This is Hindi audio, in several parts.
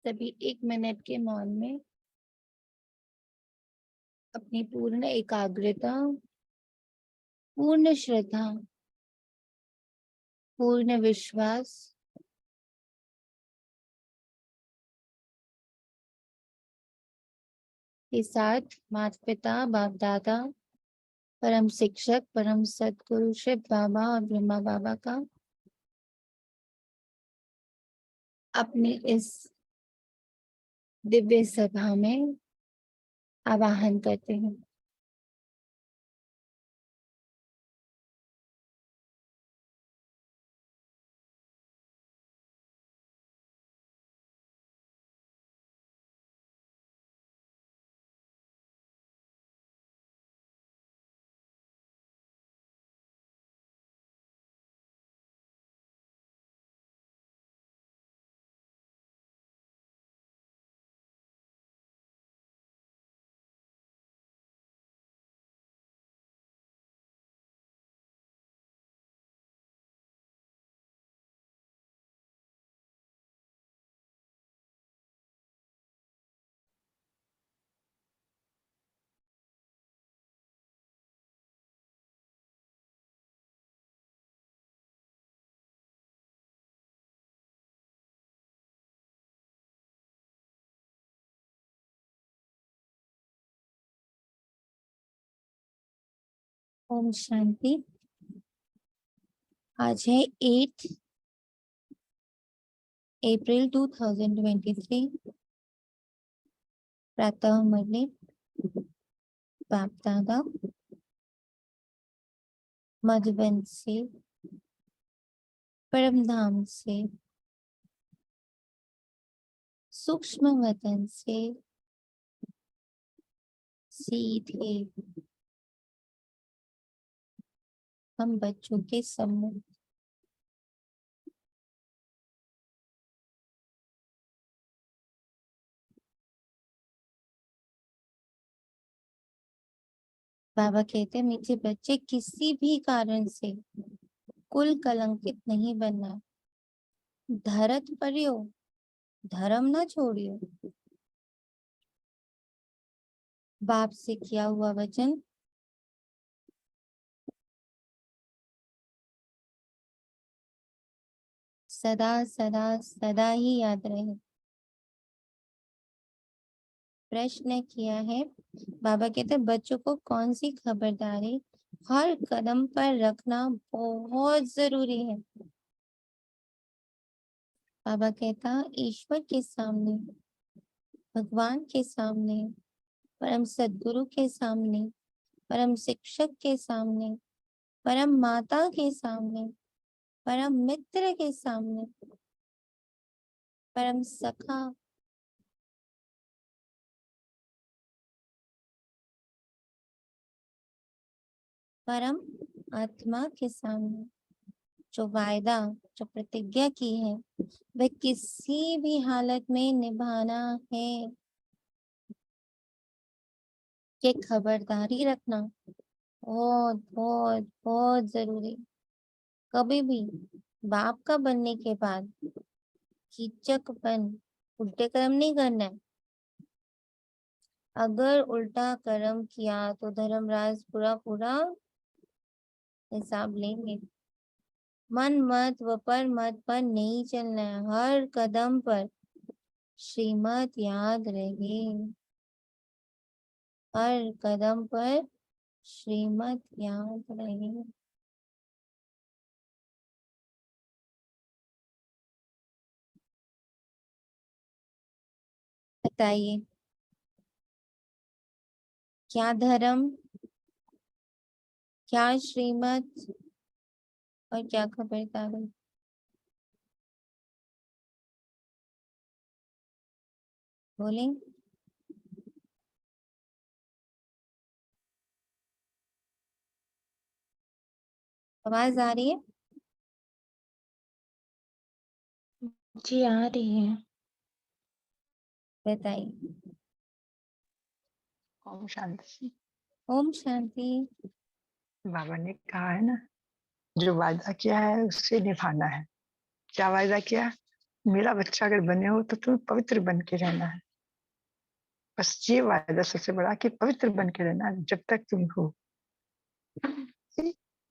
सभी 1 मिनट के मौन में अपनी पूर्ण एकाग्रता, पूर्ण श्रद्धा, पूर्ण विश्वास के साथ माता पिता, बाप दादा, परम शिक्षक, परम सद्गुरु शिव बाबा और ब्रह्मा बाबा का अपनी इस दिव्य सभा में आवाहन करते हैं। ओम शांति। आज है 8 अप्रैल 2023। प्रातः मुरली बाप दादा मधुबन से, परम धाम से, सूक्ष्म वतन से सीधे हम बच्चों के सम्मुख बाबा कहते हैं, मीठे बच्चे, किसी भी कारण से कुल कलंकित नहीं बनना। धरत परियो, धर्म ना छोड़ियो। बाप से किया हुआ वचन सदा सदा सदा ही याद रहे। प्रश्न किया है, बाबा कहते हैं, बच्चों को कौन सी खबरदारी हर कदम पर रखना बहुत जरूरी है। बाबा कहता, ईश्वर के सामने, भगवान के सामने, परम सद्गुरु के सामने, परम शिक्षक के सामने, परम माता के सामने, परम मित्र के सामने, परम सखा, परम आत्मा के सामने जो वायदा, जो प्रतिज्ञा की है, वह किसी भी हालत में निभाना है। ये खबरदारी रखना बहुत बहुत बहुत जरूरी। कभी भी बाप का बनने के बाद कीचकपन, उल्टे कर्म नहीं करना है। अगर उल्टा कर्म किया तो धर्मराज पूरा पूरा हिसाब लेंगे। मन मत व पर मत पर नहीं चलना है। हर कदम पर श्रीमत याद रहे। हर कदम पर श्रीमत याद रहे। बताइए, क्या धर्म, क्या श्रीमत और क्या खबरदारी? बोलें? आवाज आ रही है? जी आ रही है। बताइए। ओम शांति। ओम शांति। बाबा ने कहा है ना, जो वादा किया है उससे निभाना है। क्या वादा किया? मेरा बच्चा अगर बने हो तो तुम्हें पवित्र बन के रहना है। बस ये वायदा सबसे बड़ा कि पवित्र बन के रहना है जब तक तुम हो।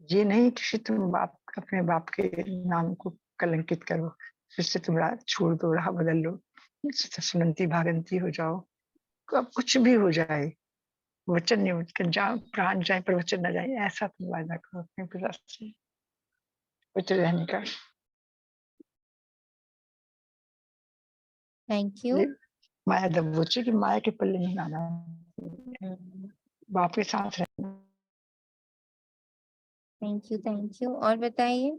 ये नहीं कि तुम अपने बाप के नाम को कलंकित करो, फिर से तुम राह छोड़ दो, राह बदल लो, सुनंती भागंती हो जाओ, अब कुछ भी हो जाए, वचन नहीं उठ जाओ, प्राण जाए पर वचन न जाए, ऐसा तुम वायदा करो अपने पिता से पवित्र रहने का। Thank you. ये माया दबोचे कि माया के पल्ले नहीं आना, बाप के साथ रहना। Thank you, thank you. और बताइए।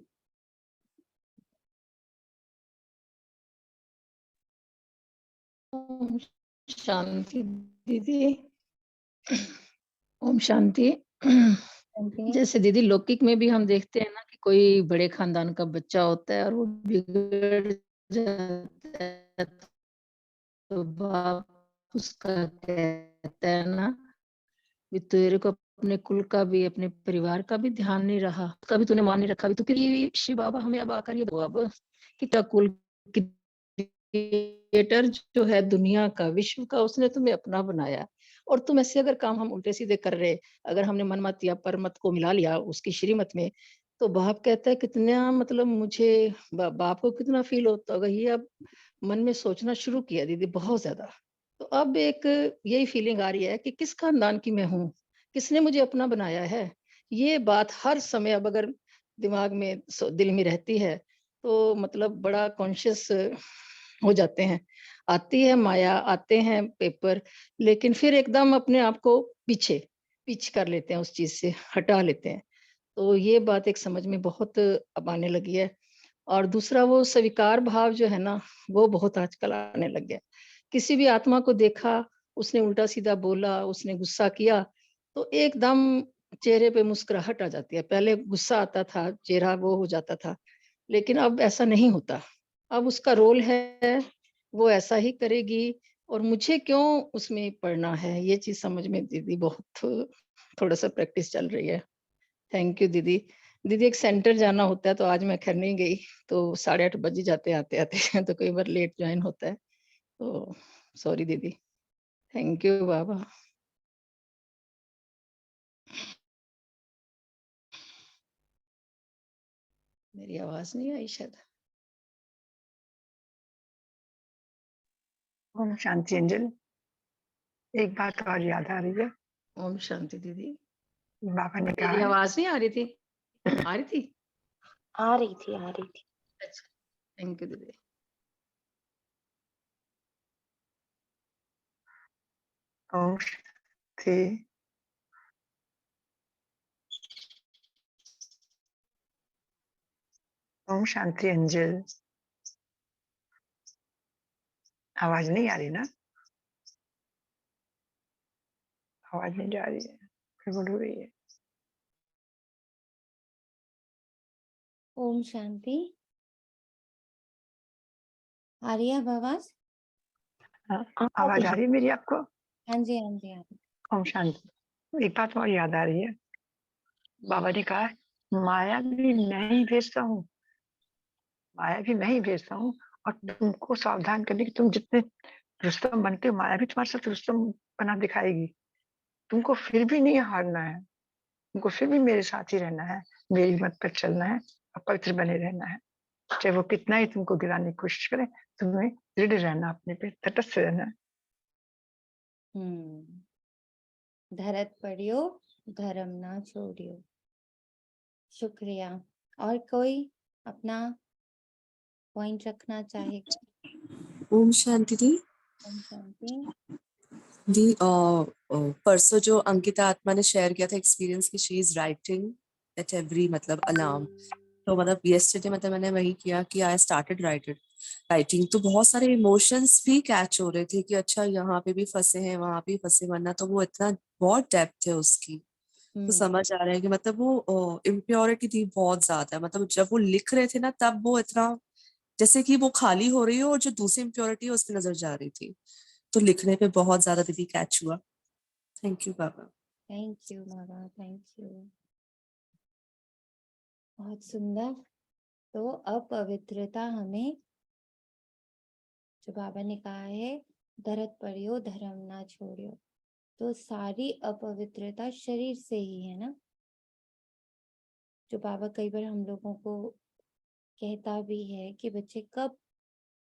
ओम शांति दीदी। ओम शांति। समझे? जैसे दीदी लौकिक में भी हम देखते हैं ना कि कोई बड़े खानदान का बच्चा होता है और वो बिगड़ जाता है, तो बाप उसका कहता है ना कि तेरे को अपने कुल का भी, अपने परिवार का भी ध्यान नहीं रहा, कभी तूने मान नहीं रखा, भी तो शिव बाबा हमें अब आकर ये दो अब कि तेरा कुल क्रिएटर जो है दुनिया का, विश्व का, उसने तुम्हें अपना बनाया और तुम ऐसे अगर काम हम उल्टे सीधे कर रहे, अगर हमने मनमत या परमत को मिला लिया उसकी श्रीमत में, तो बाप कहता है कितना, मतलब मुझे बाप को कितना फील होता होगा। ये अब मन में सोचना शुरू किया दीदी बहुत ज्यादा। तो अब एक यही फीलिंग आ रही है कि किस खानदान की मैं हूँ, किसने मुझे अपना बनाया है। ये बात हर समय अब अगर दिमाग में दिल में रहती है तो मतलब बड़ा कॉन्शियस हो जाते हैं। आती है माया, आते हैं पेपर, लेकिन फिर एकदम अपने आप को पीछे कर लेते हैं, उस चीज से हटा लेते हैं। तो ये बात एक समझ में बहुत अब आने लगी है। और दूसरा वो स्वीकार भाव जो है ना, वो बहुत आजकल आने लग गया। किसी भी आत्मा को देखा, उसने उल्टा सीधा बोला, उसने गुस्सा किया, तो एकदम चेहरे पे मुस्कुराहट आ जाती है। पहले गुस्सा आता था, चेहरा वो हो जाता था, लेकिन अब ऐसा नहीं होता। अब उसका रोल है, वो ऐसा ही करेगी और मुझे क्यों उसमें पढ़ना है, ये चीज समझ में दीदी बहुत थोड़ा सा प्रैक्टिस चल रही है। थैंक यू दीदी। दीदी एक सेंटर जाना होता है तो आज मैं खैर नहीं गई, तो 8:30 बज जाते आते आते तो कई बार लेट ज्वाइन होता है, तो सॉरी दीदी। थैंक यू बाबा। मेरी आवाज नहीं आई शायद। ओम शांति अंजल। एक बात और याद आ रही है, ओम शांति दीदी। बाबा ने कहा मेरी है, आवाज नहीं आ रही थी? आ रही थी? आ रही थी, आ रही थी। अच्छा, थैंक यू दीदी। ओम थे ओम शांति अंजल। आवाज नहीं आ रही ना? आवाज नहीं जा रही है, गड़बड़ हो रही है। ओम शांति। आ रही है अब आवाज? हाँ, आ आवाज रही आ रही है मेरी आपको? हाँ जी, हाँ जी, हाँ जी। ओम शांति। एक बात और याद आ रही है, बाबा ने कहा माया भी मैं ही भेजता हूँ, माया भी मैं ही भेजता हूँ, और तुमको सावधान करने की, तुम जितने रुस्तम बनते हो माया भी तुम्हारे साथ रुस्तम बना दिखाएगी। तुमको फिर भी नहीं हारना है, तुमको फिर भी मेरे साथ ही रहना है, मेरी मत पर चलना है और पवित्र बने रहना है। चाहे वो कितना ही तुमको गिराने की कोशिश करे, तुम्हें दृढ़ रहना, अपने पे तटस्थ रहना है। धरत पड़ियो, धर्म ना छोड़ियो। शुक्रिया। और कोई अपना पॉइंट रखना चाहेगा? ओम शांति दी। ओम शांति। दी परसों जो अंकिता आत्मा ने शेयर किया था एक्सपीरियंस की, she is writing at every मतलब अलार्म, तो मतलब येस्टरडे मतलब मैंने वही किया कि आई स्टार्टेड राइटिंग, तो बहुत सारे इमोशंस भी कैच हो रहे थे कि अच्छा यहाँ पे भी फंसे हैं, वहां भी फंसे, वरना तो वो इतना बहुत डेप्थ है उसकी। तो समझ आ रहा है कि मतलब वो इम्प्योरिटी थी बहुत ज्यादा, मतलब जब वो लिख रहे थे ना तब वो इतना जैसे कि वो खाली हो रही हो और जो दूसरी इम्प्योरिटी है उस पर नजर जा रही थी, तो लिखने पे बहुत ज्यादा दीदी कैच हुआ। Thank you Baba. Thank you Baba, thank you. बहुत सुंदर। तो अब पवित्रता हमें जो बाबा ने कहा है धरत पड़ियो धर्म ना छोड़ियो, तो सारी अपवित्रता शरीर से ही है ना। जो बाबा कई बार हम लोगों को कहता भी है कि बच्चे कब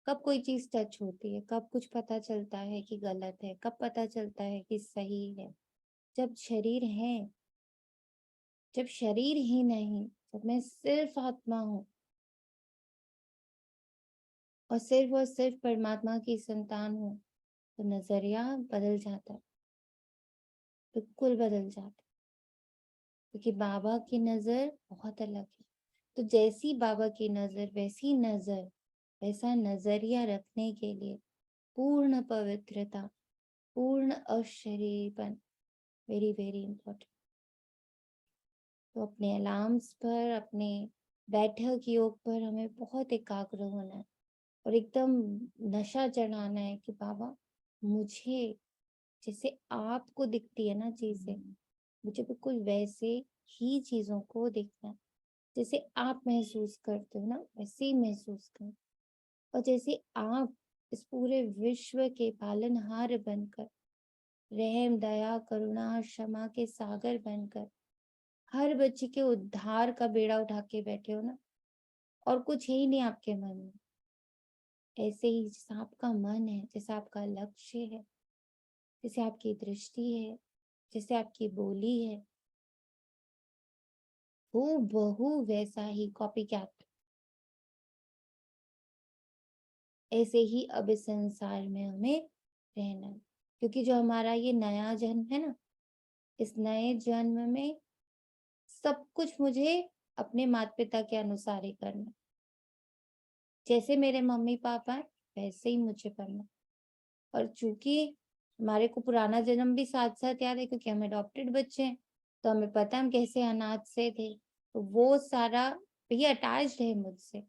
कब कोई चीज टच होती है, कब कुछ पता चलता है कि गलत है, कब पता चलता है कि सही है, जब शरीर है, जब शरीर ही नहीं, जब मैं सिर्फ आत्मा हूँ और सिर्फ परमात्मा की संतान हूँ, तो नजरिया बदल जाता है, बिल्कुल बदल जाता है, क्योंकि बाबा की नजर बहुत अलग है। तो जैसी बाबा की नजर वैसी नजर, वैसा नजरिया रखने के लिए पूर्ण पवित्रता, पूर्ण अशरीरपन वेरी वेरी इंपॉर्टेंट। तो अपने अलार्म्स पर, अपने बैठक योग पर हमें बहुत एकाग्र होना है और एकदम नशा चढ़ाना है कि बाबा मुझे जैसे आपको दिखती है ना चीजें, मुझे बिल्कुल वैसे ही चीजों को देखना है, जैसे आप महसूस करते हो ना वैसे ही महसूस कर, और जैसे आप इस पूरे विश्व के पालनहार बनकर, रहम दया करुणा क्षमा के सागर बनकर हर बच्चे के उद्धार का बेड़ा उठा के बैठे हो ना, और कुछ है ही नहीं आपके मन में, ऐसे ही जैसा आपका मन है, जैसा आपका लक्ष्य है, जैसे आपकी दृष्टि है, जैसे आपकी बोली है, वो बहु वैसा ही कॉपी कैट, ऐसे ही अब इस संसार में हमें रहना है। क्योंकि जो हमारा ये नया जन्म है ना, इस नए जन्म में सब कुछ मुझे अपने माता पिता के अनुसार ही करना है। जैसे मेरे मम्मी पापा है वैसे ही मुझे करना। और चूंकि हमारे को पुराना जन्म भी साथ साथ याद है, क्योंकि हम अडॉप्टेड बच्चे हैं, तो हमें पता है हम कैसे अनाथ से थे, तो वो सारा भी अटैच्ड है मुझसे।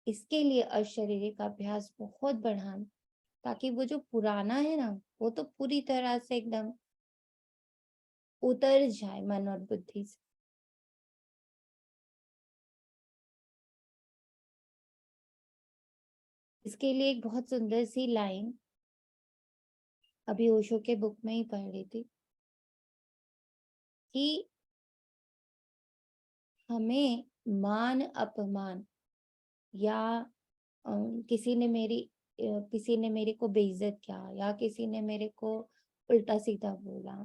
इसके लिए अशरीरी का अभ्यास बहुत बढ़ाना, ताकि वो जो पुराना है ना वो तो पूरी तरह से एकदम उतर जाए मन और बुद्धि से। इसके लिए एक बहुत सुंदर सी लाइन अभी ओशो के बुक में ही पढ़ रही थी कि हमें मान अपमान या किसी ने मेरे को बेइज्जत किया, या किसी ने मेरे को उल्टा सीधा बोला,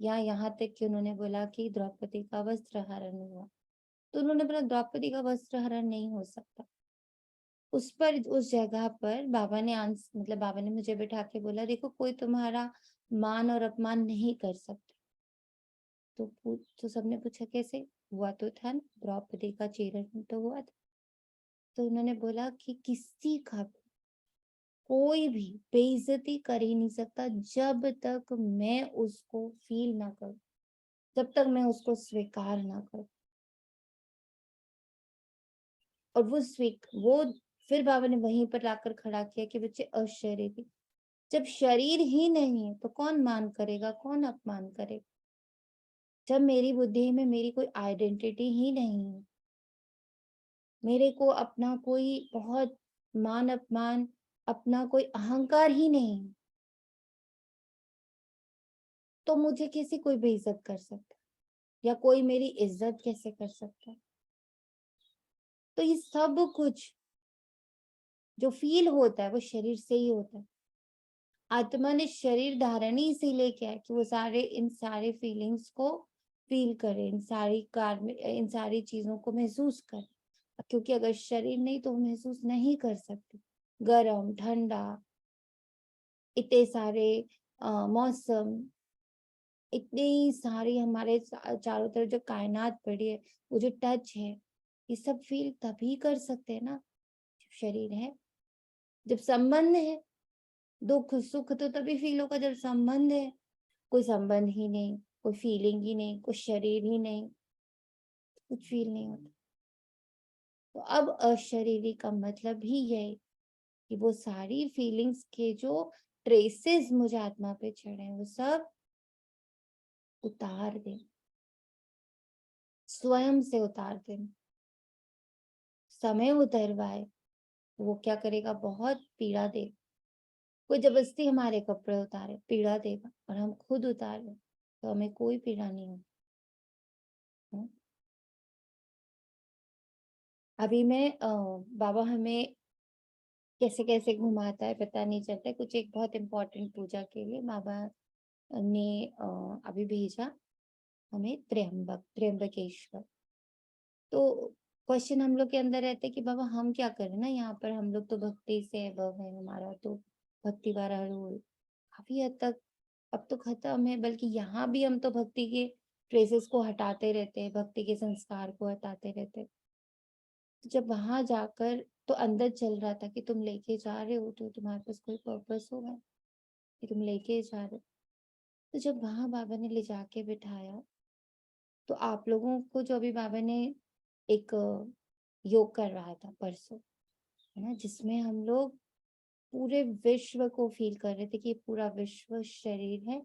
या यहाँ तक कि उन्होंने बोला कि द्रौपदी का वस्त्र हरण हुआ, तो उन्होंने बोला द्रौपदी का वस्त्र हरण नहीं हो सकता। उस जगह पर बाबा ने मतलब बाबा ने मुझे बिठा के बोला देखो कोई तुम्हारा मान और अपमान नहीं कर सकता। तो सबने पूछा कैसे हुआ, तो था ना द्रौपदी का चीरहरण तो हुआ था। तो उन्होंने बोला कि किसी का भी कोई भी बेइज्जती कर ही नहीं सकता जब तक मैं उसको फील ना करूं, जब तक मैं उसको स्वीकार ना करूं। और वो फिर बाबा ने वहीं पर लाकर खड़ा किया कि बच्चे अशरीरी, जब शरीर ही नहीं है तो कौन मान करेगा, कौन अपमान करेगा। जब मेरी बुद्धि में मेरी कोई आइडेंटिटी ही नहीं है, मेरे को अपना कोई बहुत मान अपमान, अपना कोई अहंकार ही नहीं, तो मुझे कैसे कोई बेइज्जत कर सकता या कोई मेरी इज्जत कैसे कर सकता। तो ये सब कुछ जो फील होता है वो शरीर से ही होता है। आत्मा ने शरीर धारण ही इसीलिए किया है कि वो इन सारे फीलिंग्स को फील करे, इन सारी चीजों को महसूस करे, क्योंकि अगर शरीर नहीं तो वो महसूस नहीं कर सकते। गर्म ठंडा, इतने सारे मौसम, इतनी सारी हमारे चारों तरफ जो कायनात पड़ी है, वो जो टच है, ये सब फील तभी कर सकते हैं ना जब शरीर है, जब संबंध है। दुख सुख तो तभी फील होगा जब संबंध है। कोई संबंध ही नहीं, कोई फीलिंग ही नहीं, कोई शरीर ही नहीं, कुछ फील नहीं होता। तो अब अशरीरी का मतलब ही है कि वो सारी फीलिंग्स के जो ट्रेसेस मुझे आत्मा पे चढ़े हैं वो सब उतार दे, स्वयं से उतार दे। समय उतरवाए वो क्या करेगा, बहुत पीड़ा दे, कोई जबरदस्ती हमारे कपड़े उतारे पीड़ा देगा, और हम खुद उतारे तो हमें कोई पीड़ा नहीं होगी। हम्म। अभी मैं बाबा हमें कैसे कैसे घुमाता है पता नहीं चलता है। कुछ एक बहुत इम्पोर्टेंट पूजा के लिए बाबा ने अभी भेजा हमें त्र्यंबकेश्वर। तो क्वेश्चन हम लोग के अंदर रहते हैं कि बाबा हम क्या करें ना, यहाँ पर हम लोग तो भक्ति से अबव है, हमारा तो भक्ति वाला रोल काफी हद तक अब तो खत्म है, बल्कि यहाँ भी हम तो भक्ति के ट्रेसेस को हटाते रहते हैं, भक्ति के संस्कार को हटाते रहते हैं। तो जब वहां जाकर तो अंदर चल रहा था कि तुम लेके जा रहे हो तो तुम्हारे पास कोई पर्पस होगा कि तुम लेके जा रहे हो। तो जब वहां बाबा ने ले जाके बिठाया, तो आप लोगों को जो अभी बाबा ने एक योग कर रहा था परसों, है ना, जिसमें हम लोग पूरे विश्व को फील कर रहे थे कि पूरा विश्व शरीर है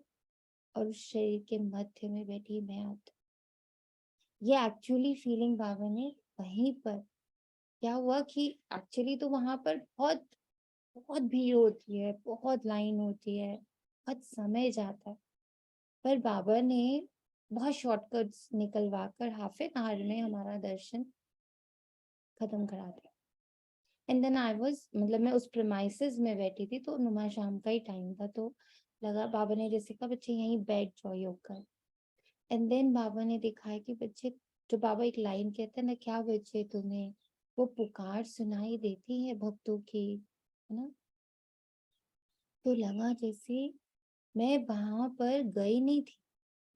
और उस शरीर के मध्य में बैठी मैं आत्मा। ये एक्चुअली फीलिंग बाबा ने वहीं पर, क्या हुआ कि एक्चुअली तो वहां पर बहुत बहुत भीड़ होती है, बहुत लाइन होती है, बहुत समय जाता है, पर बाबा ने बहुत शॉर्टकट्स निकलवा कर हाफ एन आवर में हमारा दर्शन खत्म करा दिया। एंड देन आई वाज, मतलब मैं उस प्रेमाइसेस में बैठी थी, तो नुमा शाम का ही टाइम था, तो लगा बाबा ने जैसे कहा बच्चे यहीं बैठ जाओ योग कर। एंड देन बाबा ने दिखाया कि बच्चे, जो बाबा एक लाइन कहते हैं ना, क्या बच्चे तुम्हें वो पुकार सुनाई देती है भक्तों की, है ना। तो लगा जैसे मैं वहां पर गई नहीं थी,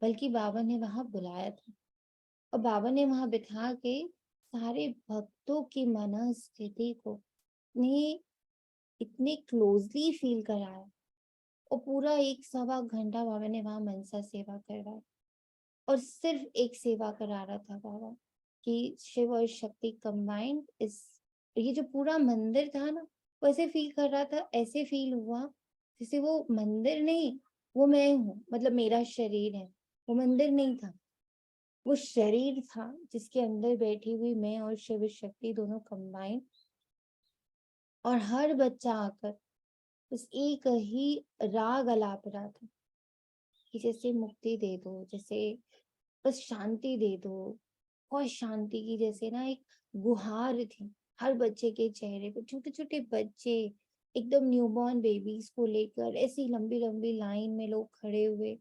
बल्कि बाबा ने वहां बुलाया था, और बाबा ने वहां बिठा के सारे भक्तों की मनस्थिति को ने इतने क्लोजली फील कराया, और पूरा 1 सवा घंटा बाबा ने वहां मनसा सेवा करवाई। और सिर्फ एक सेवा करा रहा था बाबा कि शिव और शक्ति कंबाइंड इस, ये जो पूरा मंदिर था ना, वो ऐसे फील कर रहा था, ऐसे फील हुआ जैसे वो मंदिर नहीं, वो मैं हूँ, मतलब मेरा शरीर है, वो मंदिर नहीं था, वो शरीर था जिसके अंदर बैठी हुई मैं और शिव शक्ति दोनों कंबाइंड। और हर बच्चा आकर बस एक ही राग अलाप रहा था कि जैसे मुक्ति दे दो, जैसे बस शांति दे दो, और शांति की जैसे ना एक गुहार थी हर बच्चे के चेहरे पे। छोटे छोटे बच्चे एकदम न्यूबॉर्न बेबीज को लेकर ऐसी लंबी लंबी लाइन में लोग खड़े हुए,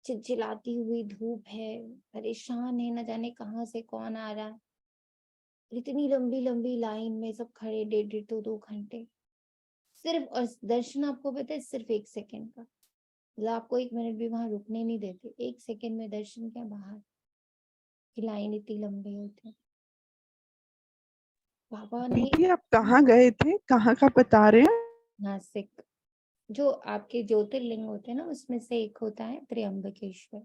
चिलचिलाती हुई धूप है, परेशान है, न जाने कहाँ से कौन आ रहा है, इतनी लंबी लंबी लाइन में सब खड़े 1.5 2 घंटे सिर्फ। और दर्शन आपको पता है सिर्फ 1 सेकंड का, मतलब आपको 1 मिनट भी वहां रुकने नहीं देते, 1 सेकंड में दर्शन क्या बाहर की लाइन इतनी लंबी होती है। बाबा ने दीदी आप कहाँ गए थे, कहाँ का बता रहे हैं? नासिक, जो आपके ज्योतिर्लिंग होते हैं ना, उसमें से एक होता है त्र्यंबकेश्वर,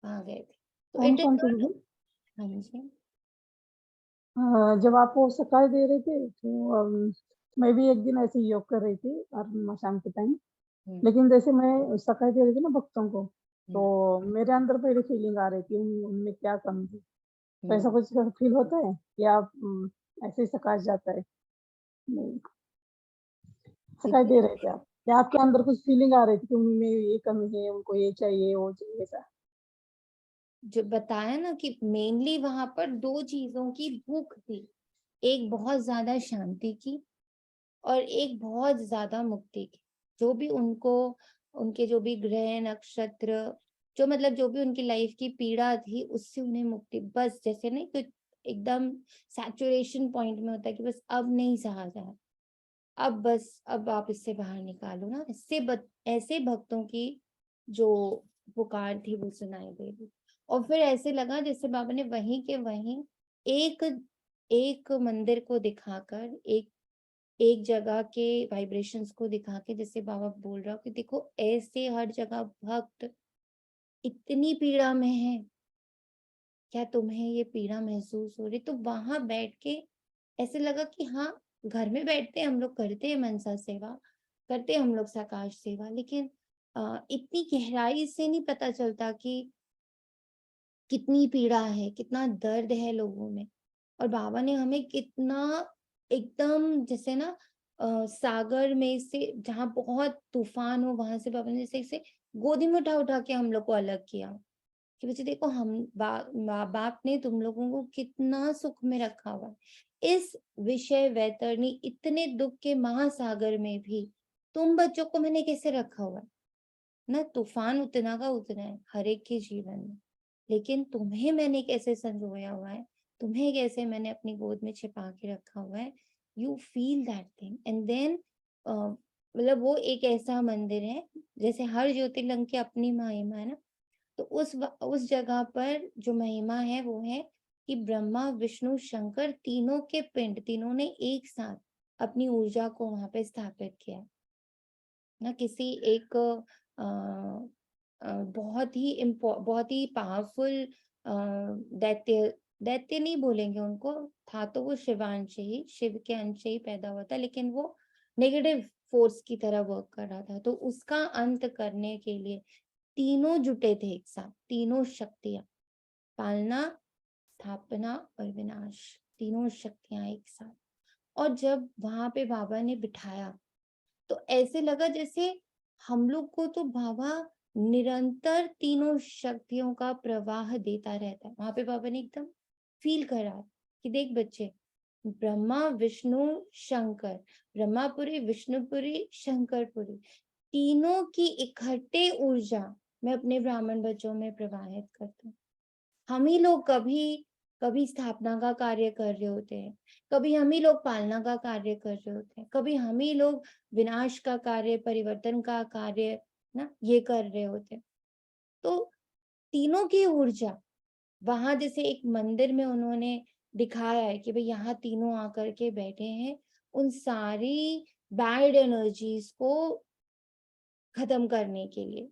वहां गए थे। तो कौन इट कौन इज, से दीदी? हाँ जी, जब आप वो सकाल दे रहे थे तो मैं भी एक दिन ऐसे ही योग कर रही थी और शाम के टाइम, लेकिन जैसे मैं सकाल दे रही थी ना भक्तों को, तो मेरे अंदर पहले फीलिंग आ रही थी उनमें क्या कमी थी। तो ऐसा कुछ फील होता है या ऐसे ही सकाश जाता है? नहीं, सकाश दे रहे थे आप या आपके अंदर कुछ फीलिंग आ रही थी कि उनमें ये कमी है, उनको ये चाहिए वो चाहिए ऐसा? जो बताया ना कि मेनली वहां पर 2 चीजों की भूख थी, एक बहुत ज्यादा शांति की और एक बहुत ज्यादा मुक्ति की। जो भी उनको, उनके जो भी ग्रह नक्षत्र, जो मतलब जो भी उनकी लाइफ की पीड़ा थी, उससे उन्हें मुक्ति, बस जैसे नहीं तो एकदम सैचुरेशन पॉइंट में होता है कि बस अब नहीं सहा जा रहा, अब बस अब आप इससे बाहर निकालो ना, ऐसे भक्तों की जो पुकार थी वो सुनाई दे रही। और फिर ऐसे लगा जैसे बाबा ने वहीं के वहीं एक एक मंदिर को दिखाकर, एक एक जगह के वाइब्रेशंस को दिखा के, जैसे बाबा बोल रहा हो कि देखो ऐसे हर जगह भक्त इतनी पीड़ा में है, क्या तुम्हें ये पीड़ा महसूस हो रही? तो वहां बैठ के ऐसे लगा कि हाँ, घर में बैठते हम लोग करते हैं मनसा सेवा, करते हम लोग साकाश सेवा, लेकिन इतनी गहराई से नहीं पता चलता कि कितनी पीड़ा है, कितना दर्द है लोगों में। और बाबा ने हमें कितना एकदम जैसे ना सागर में से जहाँ बहुत तूफान हो वहां से बाबा ने जैसे इसे गोदी में उठा उठा के हम लोग को अलग किया कि बच्चे देखो हम माँ बाप ने तुम लोगों को कितना सुख में रखा हुआ है। इस विषय वैतरणी इतने दुख के महासागर में भी तुम बच्चों को मैंने कैसे रखा हुआ है ना। तूफान उतना का उतना है हर एक के जीवन में, लेकिन तुम्हें मैंने कैसे संजोया हुआ है, तुम्हें कैसे मैंने अपनी गोद में छिपा के रखा हुआ है। You feel that thing and then मतलब वो एक ऐसा मंदिर है जैसे हर ज्योतिर्लिंग की अपनी महिमा है ना। तो उस जगह पर जो महिमा है वो है कि ब्रह्मा विष्णु शंकर तीनों के पिंड तीनों ने एक साथ अपनी ऊर्जा को वहां पे स्थापित किया ना। किसी एक बहुत ही पावरफुल दैत्य दैत्य नहीं बोलेंगे उनको, था तो वो शिवांश ही, शिव के अंश ही पैदा हुआ था, लेकिन वो नेगेटिव फोर्स की तरह वर्क कर रहा था। तो उसका अंत करने के लिए तीनों जुटे थे एक साथ, तीनों शक्तियां, पालना स्थापना और विनाश, तीनों शक्तियां एक साथ। और जब वहां पे बाबा ने बिठाया तो ऐसे लगा जैसे हम लोग को तो बाबा निरंतर तीनों शक्तियों का प्रवाह देता रहता है। वहां पे बाबा ने एकदम फील करा कि देख बच्चे, ब्रह्मा विष्णु शंकर, ब्रह्मापुरी विष्णुपुरी शंकरपुरी, तीनों की इकट्ठे ऊर्जा मैं अपने ब्राह्मण बच्चों में प्रवाहित करता हूँ। हम ही लोग कभी कभी स्थापना का कार्य कर रहे होते हैं, कभी हम ही लोग पालना का कार्य कर रहे होते हैं, कभी हम ही लोग विनाश का कार्य, परिवर्तन का कार्य ना ये कर रहे होते हैं। तो तीनों की ऊर्जा वहां जैसे एक मंदिर में उन्होंने दिखाया है कि भाई यहाँ तीनों आकर के बैठे हैं, उन सारी बैड एनर्जीज को खत्म करने के लिए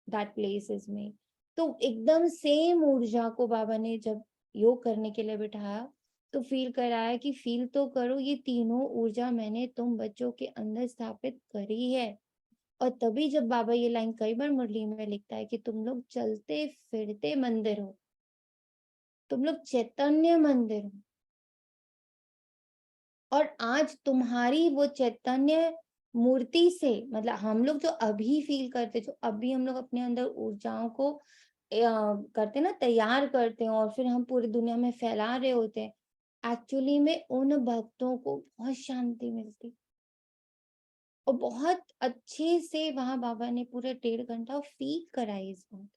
दैट प्लेस इज मेड। तो एकदम सेम ऊर्जा को बाबा ने जब योग करने के लिए बिठाया तो फील कराया कि फील तो करो ये तीनों ऊर्जा मैंने तुम बच्चों के अंदर स्थापित करी है। और तभी जब बाबा ये लाइन कई बार मुरली में लिखता है कि तुम लोग चलते फिरते मंदिर हो, तुम लोग चैतन्य मंदिर हो, और आज तुम्हारी वो चैतन्य मूर्ति से मतलब हम लोग जो अभी फील करते, जो अभी हम लोग अपने अंदर ऊर्जाओं को करते ना, तैयार करते हैं और फिर हम पूरी दुनिया में फैला रहे होते हैं, एक्चुअली में उन भक्तों को बहुत शांति मिलती। और बहुत अच्छे से वहां बाबा ने पूरे 1.5 घंटा फील कराई इस बात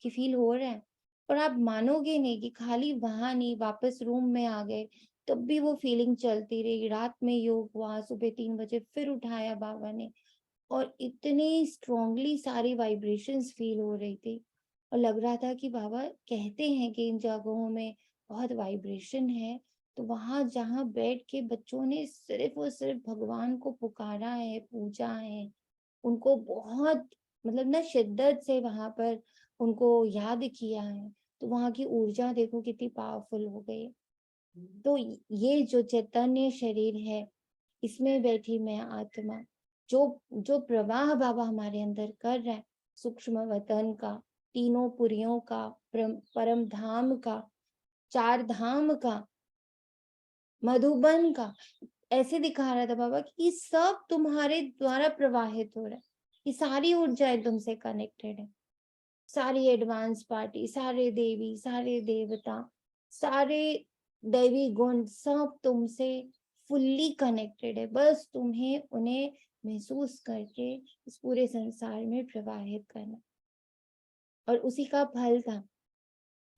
कि फील हो रहा है। और आप मानोगे नहीं कि खाली वहां नहीं, वापस रूम में आ गए तब भी वो फीलिंग चलती रही। रात में योग हुआ, सुबह 3 बजे फिर उठाया बाबा ने, और इतनी स्ट्रांगली सारी वाइब्रेशंस फील हो रही थी। और लग रहा था कि बाबा कहते हैं कि इन जगहों में बहुत वाइब्रेशन है, तो वहां जहाँ बैठ के बच्चों ने सिर्फ और सिर्फ भगवान को पुकारा है, पूजा है, उनको बहुत मतलब ना शिद्दत से वहां पर उनको याद किया है, तो वहां की ऊर्जा देखो कितनी पावरफुल हो गई है। तो ये जो चैतन्य शरीर है, इसमें बैठी मैं आत्मा, जो जो प्रवाह बाबा हमारे अंदर कर रहा है, सूक्ष्म वतन का, तीनों पुरियों का, परम धाम का, 4 धाम का, मधुबन का, ऐसे दिखा रहा था बाबा कि ये सब तुम्हारे द्वारा प्रवाहित हो रहा है। ये सारी ऊर्जाएं तुमसे कनेक्टेड है, सारी एडवांस पार्टी, सारे देवी, सारे देवता, सारे दैवी गुण सब तुमसे फुल्ली कनेक्टेड है। बस तुम्हें उन्हें महसूस करके इस पूरे संसार में प्रवाहित करना। और उसी का फल था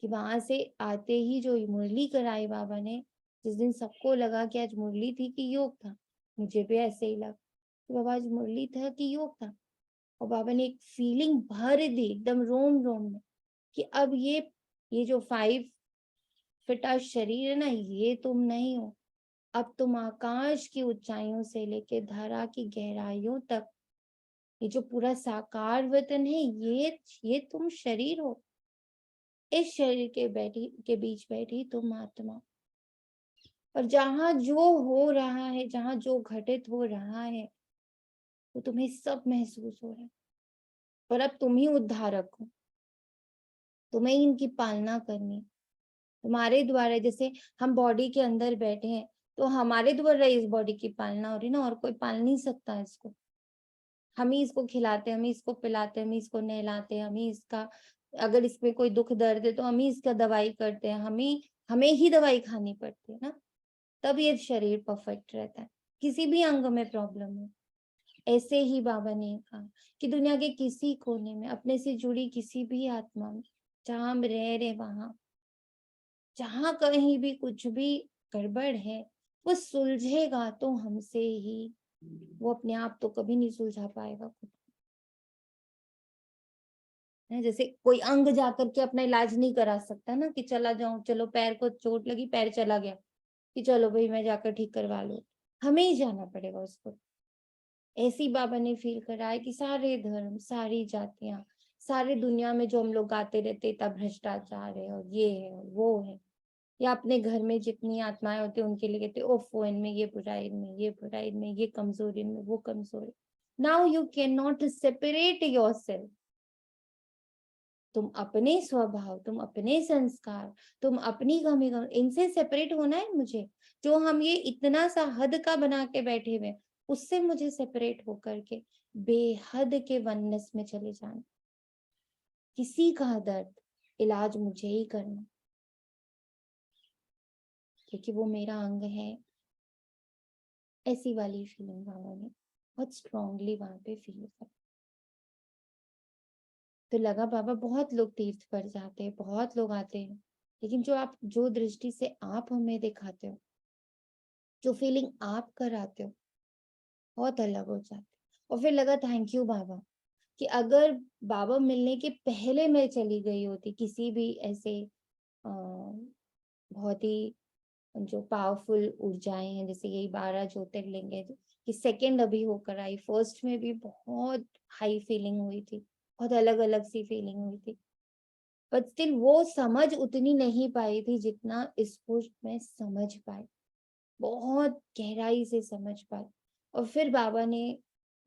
कि वहां से आते ही जो मुरली कराई बाबा ने, जिस दिन सबको लगा कि आज मुरली थी कि योग था, मुझे भी ऐसे ही लगा कि बाबा आज मुरली था कि योग था। और बाबा ने एक फीलिंग भर दी एकदम रोम रोम में कि अब ये जो 5 फिटा शरीर है ना, ये तुम नहीं हो। अब तुम आकाश की ऊंचाइयों से लेके धरा की गहराइयों तक, ये जो पूरा साकार वतन है, ये तुम शरीर हो। इस शरीर के बीच बैठी तुम आत्मा। और जहां जो हो रहा है, जहां जो घटित हो रहा है, वो तुम्हें सब महसूस हो रहा है। और अब तुम ही उद्धारक हो, तुम्हें ही इनकी पालना करनी है। तुम्हारे द्वारा, जैसे हम बॉडी के अंदर बैठे हैं, तो हमारे द्वारा इस बॉडी की पालना हो रही ना, और कोई पाल नहीं सकता इसको। हम ही इसको खिलाते हैं, हम ही इसको पिलाते हैं, हम ही इसको नहलाते हैं, हम ही इसका, अगर इसमें कोई दुख दर्द है तो हम ही इसका दवाई करते हैं, हमें ही दवाई खानी पड़ती है ना, तब ये शरीर परफेक्ट रहता है। किसी भी अंग में प्रॉब्लम हो, ऐसे ही बाबा ने कहा कि दुनिया के किसी कोने में अपने से जुड़ी किसी भी आत्मा में, जहां हम रह रहे वहां, जहां कहीं भी कुछ भी गड़बड़ है, वो सुलझेगा तो हमसे ही, वो अपने आप तो कभी नहीं सुलझा पाएगा खुद को। जैसे कोई अंग जाकर के अपना इलाज नहीं करा सकता ना, कि चला जाऊं, चलो पैर को चोट लगी, पैर चला गया, कि चलो भाई मैं जाकर ठीक करवा लूं, हमें ही जाना पड़ेगा उसको। ऐसी बाबा ने फील करा है कि सारे धर्म, सारी जातियां, सारे दुनिया में जो हम लोग गाते रहते इतना भ्रष्टाचार है और ये है और वो है, या अपने घर में जितनी आत्माएं होती है उनके लिए कहते ओफो इनमें ये बुराई, इनमें ये बुराई, इनमें ये कमजोरी, इनमें वो कमजोरी। Now you can not separate yourself. तुम अपने स्वभाव, तुम अपने संस्कार, तुम अपनी कमी, इनसे सेपरेट होना है मुझे। जो हम ये इतना सा हद का बना के बैठे हुए, उससे मुझे सेपरेट होकर के बेहद के वननेस में चले जाना। किसी का दर्द इलाज मुझे ही करना, क्योंकि वो मेरा अंग है। ऐसी वाली फीलिंग बाबा ने बहुत स्ट्रांगली वहां पे फील कर। तो लगा बाबा बहुत लोग तीर्थ पर जाते हैं, बहुत लोग आते हैं, लेकिन जो दृष्टि से आप हमें दिखाते हो, जो फीलिंग आप कराते हो, बहुत अलग हो जाती। और फिर लगा थैंक यू बाबा, कि अगर बाबा मिलने के पहले मैं चली गई होती किसी भी ऐसे बहुत ही जो पावरफुल ऊर्जाएं हैं, जैसे यही 12 ज्योतिर्लिंग है, कि सेकंड अभी होकर आई, फर्स्ट में भी बहुत हाई फीलिंग हुई थी, बहुत अलग अलग सी फीलिंग हुई थी, बट स्टिल वो समझ उतनी नहीं पाई थी जितना इसको मैं समझ पाई, बहुत गहराई से समझ पाई। और फिर बाबा ने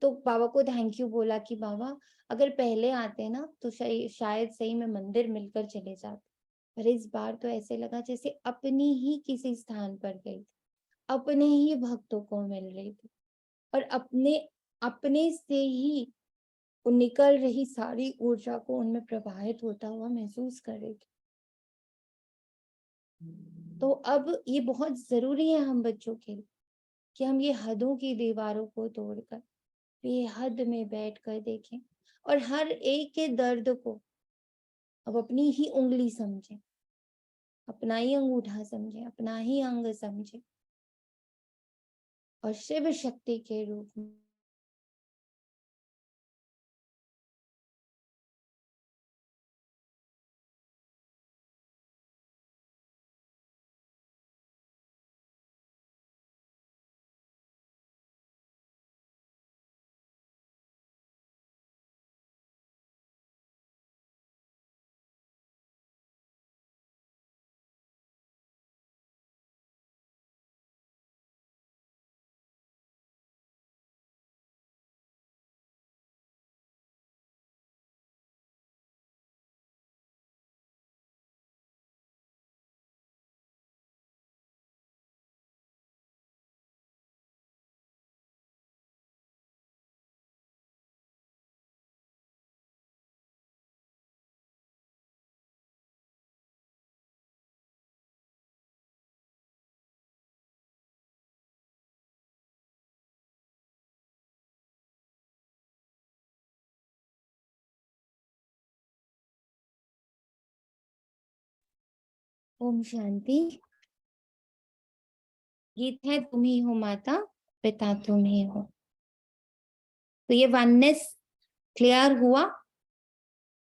तो बाबा को थैंक यू बोला कि बाबा अगर पहले आते ना तो शायद सही में मंदिर मिलकर चले जाते, पर इस बार तो ऐसे लगा जैसे अपनी ही किसी स्थान पर गई थी, अपने ही भक्तों को मिल रही थी, और अपने अपने से ही वो निकल रही सारी ऊर्जा को उनमें प्रवाहित होता हुआ महसूस कर रही थी। तो अब ये बहुत जरूरी है हम बच्चों के लिए, कि हम ये हदों की दीवारों को तोड़कर बेहद में बैठकर देखें, और हर एक के दर्द को अब अपनी ही उंगली समझें, अपना ही अंगूठा समझें, अपना ही अंग समझें, और शिव शक्ति के रूप में ओम शांति। गीत है तुम ही हो माता पिता तुम ही हो। तो ये वननेस क्लियर हुआ,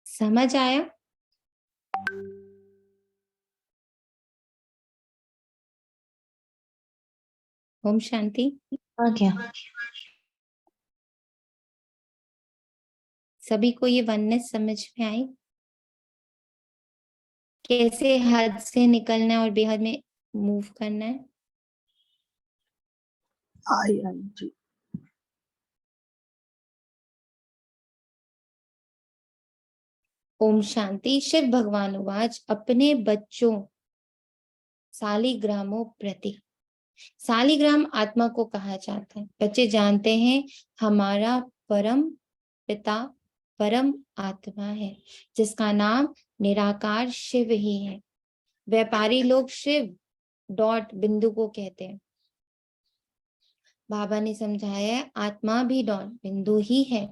समझ आया? ओम शांति। आ गया। सभी को ये वननेस समझ में आई, कैसे हद से निकलना है और बेहद में मूव करना है? आई जी। ओम शांति। शिव भगवान उवाच अपने बच्चों सालिग्रामों प्रति शालिग्राम आत्मा को कहा जाता है। बच्चे जानते हैं हमारा परम पिता परम आत्मा है, जिसका नाम निराकार शिव ही है। व्यापारी लोग शिव डॉट बिंदु को कहते हैं। बाबा ने समझाया है आत्मा भी डॉट बिंदु ही है,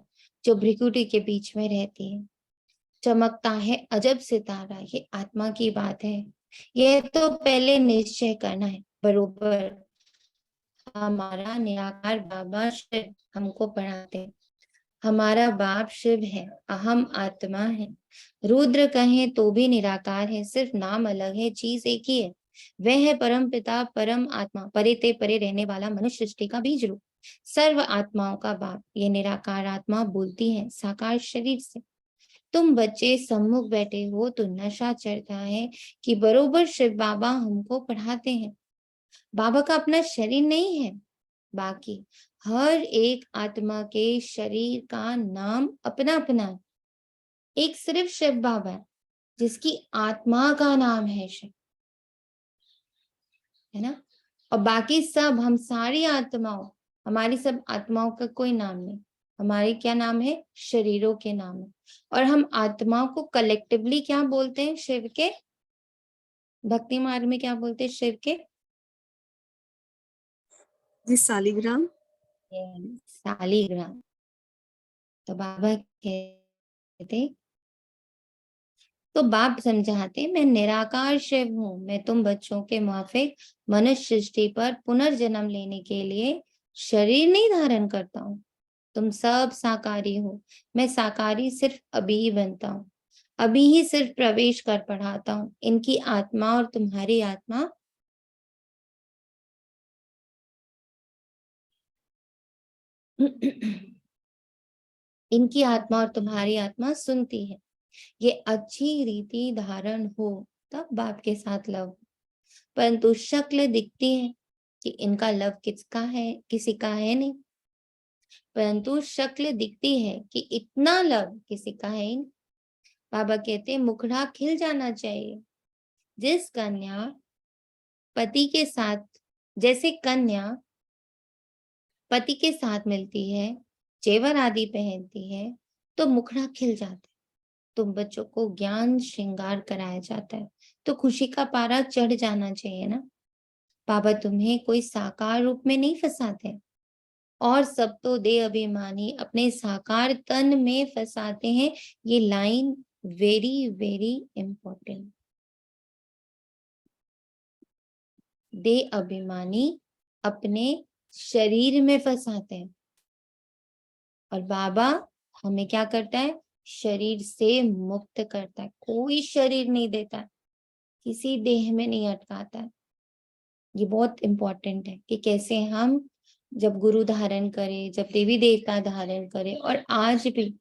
जो भ्रिकुटी के बीच में रहती है। चमकता है अजब सितारा, ये आत्मा की बात है। यह तो पहले निश्चय करना है बरोबर। हमारा निराकार बाबा शिव हमको पढ़ाते हैं। हमारा बाप शिव है, अहम आत्मा है। रुद्र कहें तो भी निराकार है, सिर्फ नाम अलग है, चीज एक ही है। वह है परम पिता परम आत्मा, परे ते परे रहने वाला, मनुष्य सृष्टि का बीज रूप, सर्व आत्माओं का बाप। ये निराकार आत्मा बोलती है साकार शरीर से। तुम बच्चे सम्मुख बैठे हो तो नशा चढ़ता है कि बरोबर शिव बाबा हमको पढ़ाते हैं। बाबा का अपना शरीर नहीं है, बाकी हर एक आत्मा के शरीर का नाम अपना अपना है। एक सिर्फ शिव बाबा है जिसकी आत्मा का नाम है शिव, है ना। और बाकी सब हम सारी आत्माओं, हमारी सब आत्माओं का कोई नाम नहीं, हमारे क्या नाम है, शरीरों के नाम है। और हम आत्माओं को कलेक्टिवली क्या बोलते हैं, शिव के, भक्ति मार्ग में क्या बोलते हैं शिव के, जी शालिग्राम। शालिग्राम। तो बाबा कहते, तो बाप समझाते मैं निराकार शिव हूँ। मैं तुम बच्चों के माफिक मनुष्य सृष्टि पर पुनर्जन्म लेने के लिए शरीर नहीं धारण करता हूँ। तुम सब साकारी हो, मैं साकारी सिर्फ अभी ही बनता हूँ, अभी ही सिर्फ प्रवेश कर पढ़ाता हूँ। इनकी आत्मा और तुम्हारी आत्मा इनकी आत्मा और तुम्हारी आत्मा सुनती है। ये अच्छी रीति धारण हो तब बाप के साथ लव, परंतु शक्ल दिखती है कि इनका लव किसका है, किसी का है नहीं। परंतु शक्ल दिखती है कि इतना लव किसी का है ही नहीं। बाबा कहते मुखड़ा खिल जाना चाहिए। जिस कन्या पति के साथ, जैसे कन्या पति के साथ मिलती है, जेवर आदि पहनती है, तो मुखड़ा खिल जाता है। तुम बच्चों को ज्ञान श्रृंगार कराया जाता है तो खुशी का पारा चढ़ जाना चाहिए ना। बाबा तुम्हें कोई साकार रूप में नहीं फंसाते, और सब तो दे अभिमानी अपने साकार तन में फंसाते हैं। ये लाइन वेरी वेरी इंपॉर्टेंट। दे अभिमानी अपने शरीर में फंसाते हैं, और बाबा हमें क्या करता है, शरीर से मुक्त करता है। कोई शरीर नहीं देता है, किसी देह में नहीं अटकाता है। ये बहुत इंपॉर्टेंट है कि कैसे हम जब गुरु धारण करें, जब देवी देवता धारण करें, और आज भी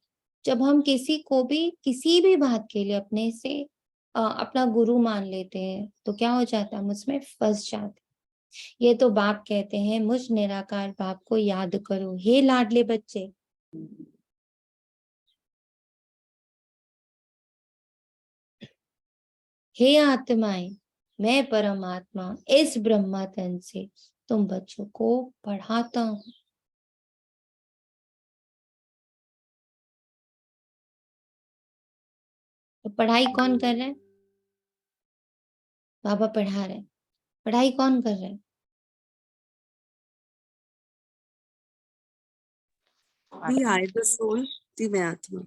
जब हम किसी को भी किसी भी बात के लिए अपने से अपना गुरु मान लेते हैं तो क्या हो जाता है, हम उसमें फंस जाते हैं। ये तो बाप कहते हैं मुझ निराकार बाप को याद करो हे लाडले बच्चे। हे आत्माएं, मैं परमात्मा इस ब्रह्मा तन से तुम बच्चों को पढ़ाता हूँ। तो पढ़ाई कौन कर रहा है, बाबा पढ़ा रहे हैं। पढ़ाई कौन कर रहा है, दी आई द सोल, दी मैं आत्मा।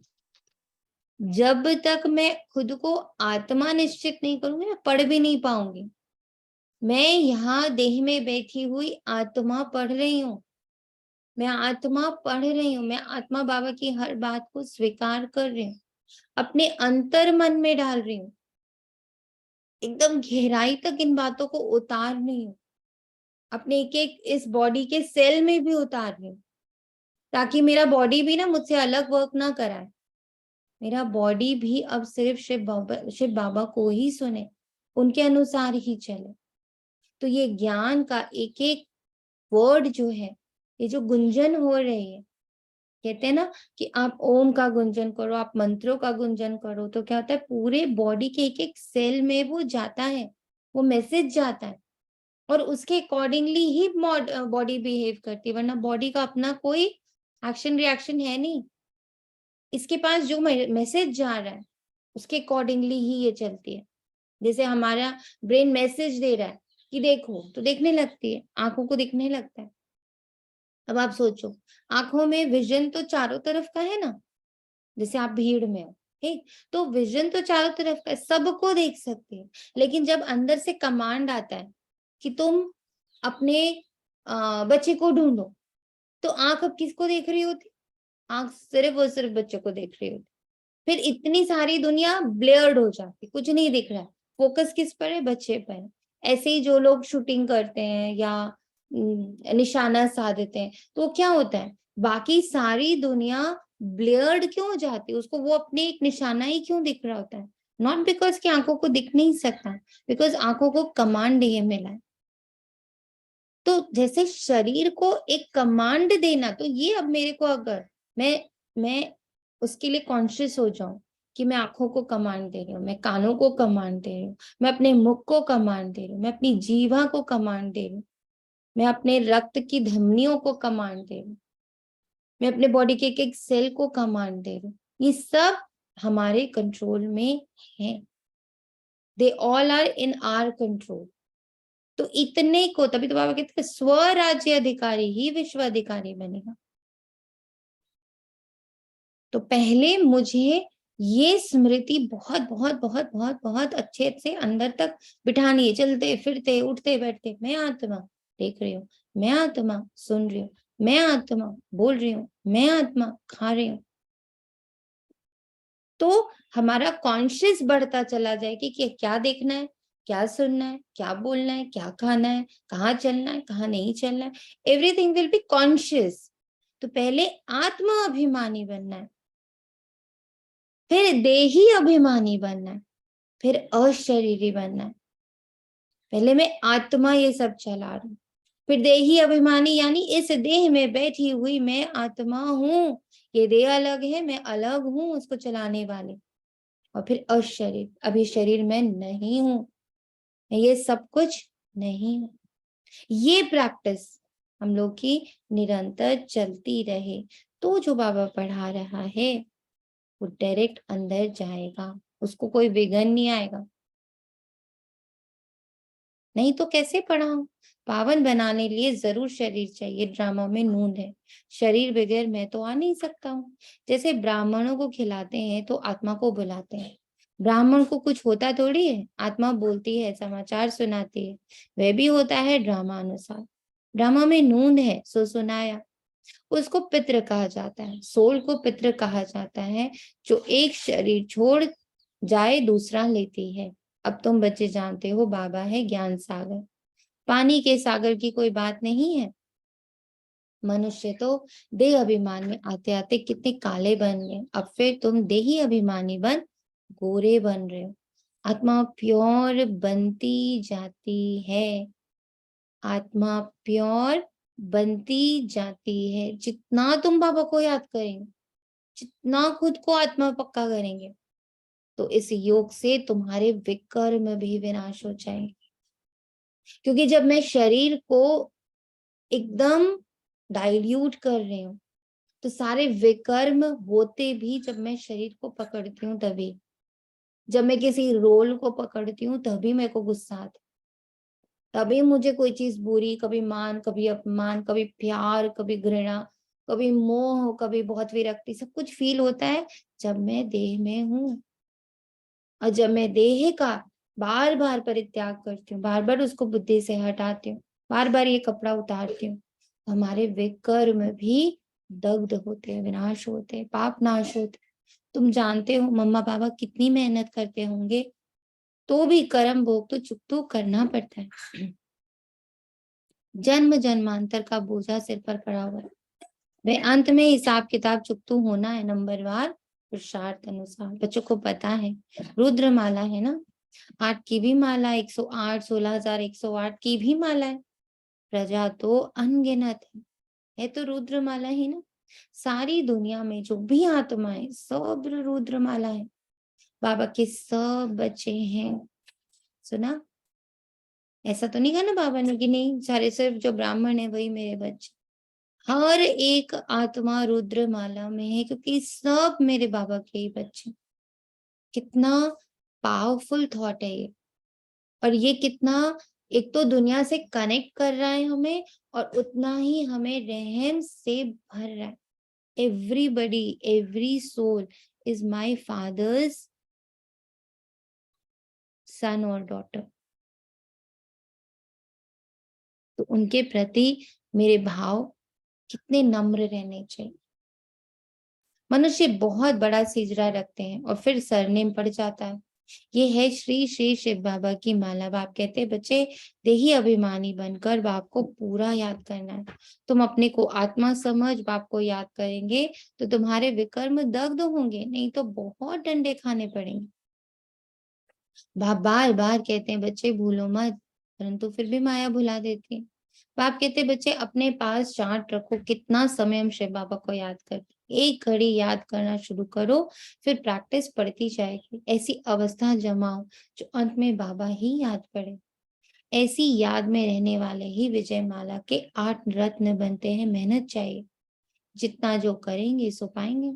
जब तक मैं खुद को आत्मा निश्चित नहीं करूंगी मैं पढ़ भी नहीं पाऊंगी। मैं यहाँ देह में बैठी हुई आत्मा पढ़ रही हूँ, मैं आत्मा पढ़ रही हूँ, मैं आत्मा बाबा की हर बात को स्वीकार कर रही हूँ, अपने अंतर मन में डाल रही हूँ, एकदम गहराई तक इन बातों को उतार रही हूँ, अपने एक एक इस बॉडी के सेल में भी उतार रही हूँ, ताकि मेरा बॉडी भी ना मुझसे अलग वर्क ना कराए। मेरा बॉडी भी अब सिर्फ शिव बाबा को ही सुने, उनके अनुसार ही चले। तो ये ज्ञान का एक एक वर्ड जो है, ये जो गुंजन हो रही है, कहते हैं ना कि आप ओम का गुंजन करो, आप मंत्रों का गुंजन करो, तो क्या होता है पूरे बॉडी के एक एक सेल में वो जाता है, वो मैसेज जाता है, और उसके अकॉर्डिंगली ही बॉडी बिहेव करती है, वरना बॉडी का अपना कोई एक्शन रिएक्शन है नहीं। इसके पास जो मैसेज जा रहा है उसके अकॉर्डिंगली ही ये चलती है। जैसे हमारा ब्रेन मैसेज दे रहा है कि देखो, तो देखने लगती है, आंखों को दिखने लगता है। अब आप सोचो, आंखों में विजन तो चारों तरफ का है ना, जैसे आप भीड़ में हो, ठीक, तो विजन तो चारों तरफ का है, सबको देख सकते हैं। लेकिन जब अंदर से कमांड आता है कि तुम अपने बच्चे को ढूंढो, तो आंख अब किसको देख रही होती? आंख सिर्फ और सिर्फ बच्चे को देख रही होती। फिर इतनी सारी दुनिया ब्लेयर्ड हो जाती, कुछ नहीं दिख रहा है, फोकस किस पर है? बच्चे पर है। ऐसे ही जो लोग शूटिंग करते हैं या निशाना साधते हैं, तो क्या होता है, बाकी सारी दुनिया ब्लेयर्ड क्यों हो जाती है? उसको वो अपने एक निशाना ही क्यों दिख रहा होता है? नॉट बिकॉज कि आंखों को दिख नहीं सकता, बिकॉज आंखों को कमांड ये मिला है। तो जैसे शरीर को एक कमांड देना, तो ये अब मेरे को अगर मैं उसके लिए कॉन्शियस हो जाऊं कि मैं आंखों को कमांड दे रही हूँ, मैं कानों को कमांड दे रही हूँ, मैं अपने मुख को कमांड दे रही हूँ, मैं अपनी जीवा को कमांड दे रही हूँ, मैं अपने रक्त की धमनियों को कमांड दे रही हूँ, मैं अपने बॉडी के एक एक सेल को कमांड दे रही हूँ। ये सब हमारे कंट्रोल में है। They all are in our control. तो इतने को, तभी तो बाबा कहते हैं स्वराज्य अधिकारी ही विश्व अधिकारी बनेगा। तो पहले मुझे ये स्मृति बहुत बहुत बहुत बहुत बहुत अच्छे से अंदर तक बिठानी है। चलते फिरते उठते बैठते मैं आत्मा देख रही हूँ, मैं आत्मा सुन रही हूँ, मैं आत्मा बोल रही हूँ, मैं आत्मा खा रही हूँ। तो हमारा कॉन्शियस बढ़ता चला जाए कि क्या देखना है, क्या सुनना है, क्या बोलना है, क्या खाना है, कहाँ चलना है, कहाँ नहीं चलना है, एवरीथिंग विल बी कॉन्शियस। तो पहले आत्मा अभिमानी बनना है, फिर देही अभिमानी बनना है, फिर अशरीरी बनना है। पहले मैं आत्मा ये सब चला रही हूँ, फिर देही अभिमानी यानी इस देह में बैठी हुई मैं आत्मा हूँ, ये देह अलग है, मैं अलग हूँ उसको चलाने वाले। और फिर अशरीर, अभी शरीर में नहीं हूं, मैं ये सब कुछ नहीं हूं। ये प्रैक्टिस हम लोग की निरंतर चलती रहे तो जो बाबा पढ़ा रहा है वो डायरेक्ट अंदर जाएगा, उसको कोई विघ्न नहीं आएगा। नहीं तो कैसे पढ़ाऊं? पावन बनाने लिए जरूर शरीर चाहिए, ड्रामा में नूंद है, शरीर बगैर मैं तो आ नहीं सकता हूँ। जैसे ब्राह्मणों को खिलाते हैं तो आत्मा को बुलाते हैं, ब्राह्मण को कुछ होता थोड़ी है, आत्मा बोलती है, समाचार सुनाती है, वह भी होता है ड्रामा अनुसार। ड्रामा में नूंद है सो सुनाया, उसको पितृ कहा जाता है, सोल को पितृ कहा जाता है, जो एक शरीर छोड़ जाए दूसरा लेती है। अब तुम बच्चे जानते हो बाबा है ज्ञान सागर, पानी के सागर की कोई बात नहीं है। मनुष्य तो देह अभिमान में आते आते कितने काले बन गए, अब फिर तुम देही अभिमानी बन गोरे बन रहे हो। आत्मा प्योर बनती जाती है, आत्मा प्योर बनती जाती है। जितना तुम बाबा को याद करेंगे, जितना खुद को आत्मा पक्का करेंगे, तो इस योग से तुम्हारे विकर्म भी विनाश हो जाएंगे। क्योंकि जब मैं शरीर को एकदम डाइल्यूट कर रही हूँ, तो सारे विकर्म होते भी जब मैं शरीर को पकड़ती हूँ तभी, जब मैं किसी रोल को पकड़ती हूँ तभी मेरे को गुस्सा आता, तभी मुझे कोई चीज बुरी, कभी मान, कभी अपमान, कभी प्यार, कभी घृणा, कभी मोह, कभी बहुत विरक्ति, सब कुछ फील होता है जब मैं देह में हूँ। और जब मैं देह का बार बार परित्याग करती हूँ, बार बार उसको बुद्धि से हटाती हूँ, बार बार ये कपड़ा उतारती हूँ, तो हमारे विकर्म भी दग्ध होते हैं, विनाश होते हैं, पाप नाश होते हैं। तुम जानते हो मम्मा पापा कितनी मेहनत करते होंगे, तो भी कर्म भोग तो चुकतो करना पड़ता है। जन्म जन्मांतर का बोझा सिर पर पड़ा हुआ है, वे अंत में हिसाब किताब चुकतू होना है, नंबरवार पुरुषार्थ अनुसार। बच्चों को पता है रुद्र माला है ना, 8 की भी माला, 108, 16,108 की भी माला है, प्रजा तो अनगिनत है तो रुद्र माला ही ना। सारी दुनिया में जो भी आत्माएं सब रुद्र माला है, बाबा के सब बच्चे हैं। सुना? ऐसा तो नहीं कहा ना बाबा ने कि नहीं सारे सिर्फ जो ब्राह्मण है वही मेरे बच्चे। हर एक आत्मा रुद्र माला में है, क्योंकि सब मेरे बाबा के ही बच्चे। कितना पावरफुल थॉट है ये, और ये कितना एक तो दुनिया से कनेक्ट कर रहा है हमें, और उतना ही हमें रहम से भर रहा है। Everybody, every soul is my father's son और डॉटर। तो उनके प्रति मेरे भाव कितने नम्र रहने चाहिए। मनुष्य बहुत बड़ा सिजरा रखते हैं और फिर सरनेम पड़ जाता है। ये है श्री श्री शिव बाबा की माला। बाप कहते हैं बच्चे, देही अभिमानी बनकर बाप को पूरा याद करना है। तुम अपने को आत्मा समझ बाप को याद करेंगे तो तुम्हारे विकर्म दग्ध होंगे, नहीं तो बहुत डंडे खाने पड़ेंगे। बाप बार बार कहते हैं बच्चे भूलो मत, परंतु फिर भी माया भुला देती है। बाप कहते बच्चे अपने पास चार्ट रखो, कितना समय हम शिव बाबा को याद करते। एक घड़ी याद करना शुरू करो, फिर प्रैक्टिस बढ़ती जाएगी। ऐसी अवस्था जमाओ जो अंत में बाबा ही याद पड़े। ऐसी याद में रहने वाले ही विजय माला के 8 रत्न बनते हैं। मेहनत चाहिए, जितना जो करेंगे सो पाएंगे।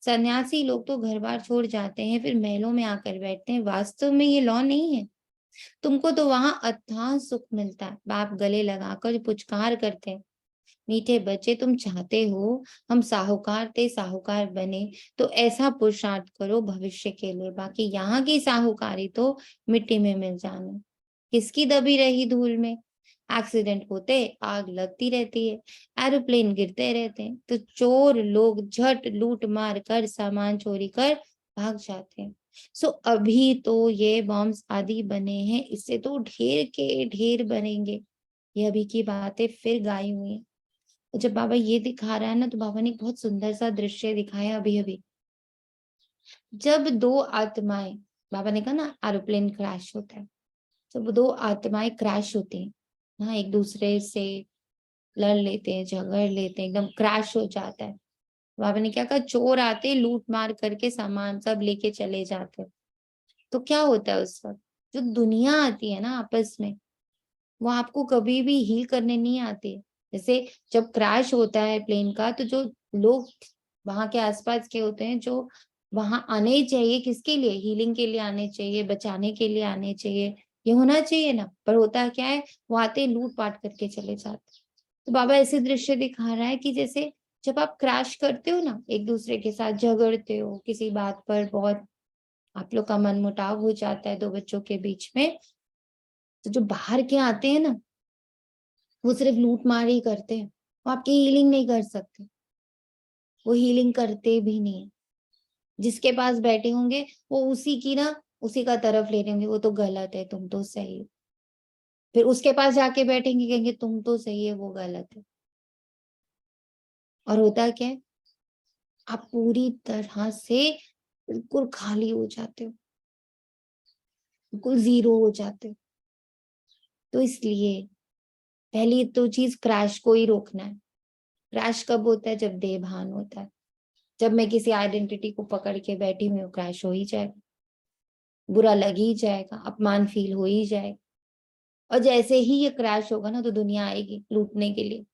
सन्यासी लोग तो घर बार छोड़ जाते हैं, फिर महलों में आकर बैठते हैं। वास्तव में ये लॉ नहीं है। तुमको तो वहां अथाह सुख मिलता है। बाप गले लगाकर पुचकार करते हैं, मीठे बच्चे तुम चाहते हो हम साहूकार ते साहूकार बने, तो ऐसा पुरुषार्थ करो भविष्य के लिए। बाकी यहाँ की साहूकारी तो मिट्टी में मिल जाने। किसकी दबी रही धूल में। एक्सीडेंट होते, आग लगती रहती है, एरोप्लेन गिरते रहते हैं, तो चोर लोग झट लूट मार कर सामान चोरी कर भाग जाते हैं। सो अभी तो ये बॉम्ब्स आदि बने हैं, इससे तो ढेर के ढेर बनेंगे। ये अभी की बातें फिर गाई हुई है। जब बाबा ये दिखा रहा है ना, तो बाबा ने एक बहुत सुंदर सा दृश्य दिखाया अभी अभी। जब 2 आत्माएं, बाबा ने कहा ना एरोप्लेन क्रैश होता है, जब 2 आत्माएं क्रैश होती हैं, हाँ, एक दूसरे से लड़ लेते हैं, झगड़ लेते हैं, एकदम क्रैश हो जाता है। बाबा ने क्या कहा, चोर आते लूट मार करके सामान सब लेके चले जाते। तो क्या होता है उस वक्त, जो दुनिया आती है ना आपस में, वो आपको कभी भी हील करने नहीं आती। जैसे जब क्रैश होता है प्लेन का, तो जो लोग वहां के आसपास के होते हैं, जो वहां आने चाहिए किसके लिए, हीलिंग के लिए आने चाहिए, बचाने के लिए आने चाहिए, ये होना चाहिए ना, पर होता क्या है, वो आते लूट पाट करके चले जाते। तो बाबा ऐसे दृश्य दिखा रहा है कि जैसे जब आप क्रैश करते हो ना, एक दूसरे के साथ झगड़ते हो किसी बात पर, बहुत आप लोग का मनमुटाव हो जाता है 2 बच्चों के बीच में, तो जो बाहर के आते हैं ना, वो सिर्फ लूट मार ही करते हैं, वो आपकी हीलिंग नहीं कर सकते। वो हीलिंग करते भी नहीं है। जिसके पास बैठे होंगे वो उसी की ना, उसी का तरफ ले रहे होंगे, वो तो गलत है तुम तो सही हो। फिर उसके पास जाके बैठेंगे, कहेंगे तुम तो सही है वो गलत है। और होता क्या है, आप पूरी तरह से बिल्कुल खाली हो जाते हो, बिल्कुल जीरो हो जाते हो। तो इसलिए पहली तो चीज क्रैश को ही रोकना है। क्रैश कब होता है, जब देह भान होता है। जब मैं किसी आइडेंटिटी को पकड़ के बैठी हुई हूँ, क्रैश हो ही जाएगा, बुरा लग ही जाएगा, अपमान फील हो ही जाएगा। और जैसे ही ये क्रैश होगा ना, तो दुनिया आएगी लूटने के लिए,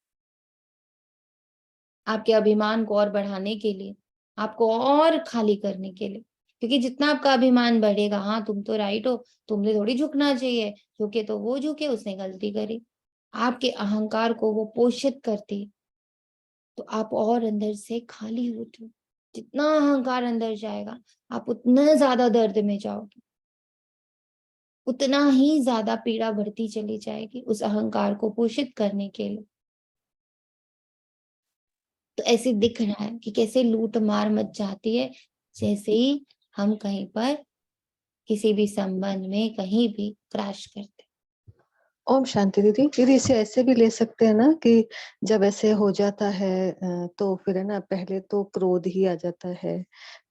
आपके अभिमान को और बढ़ाने के लिए, आपको और खाली करने के लिए। क्योंकि जितना आपका अभिमान बढ़ेगा, हाँ तुम तो राइट हो, तुमने थोड़ी झुकना चाहिए, झुके तो वो झुके, उसने गलती करी, आपके अहंकार को वो पोषित करती, तो आप और अंदर से खाली होते हो। जितना अहंकार अंदर जाएगा, आप उतना ज्यादा दर्द में जाओगे, उतना ही ज्यादा पीड़ा बढ़ती चली जाएगी उस अहंकार को पोषित करने के लिए। तो ऐसे दिख रहा है कि कैसे लूट मार मच जाती है, जैसे ही हम कहीं पर किसी भी संबंध में कहीं भी क्रैश करते। ओम शांति दीदी। दीदी इसे ऐसे भी ले सकते हैं ना कि जब ऐसे हो जाता है तो फिर है ना, पहले तो क्रोध ही आ जाता है,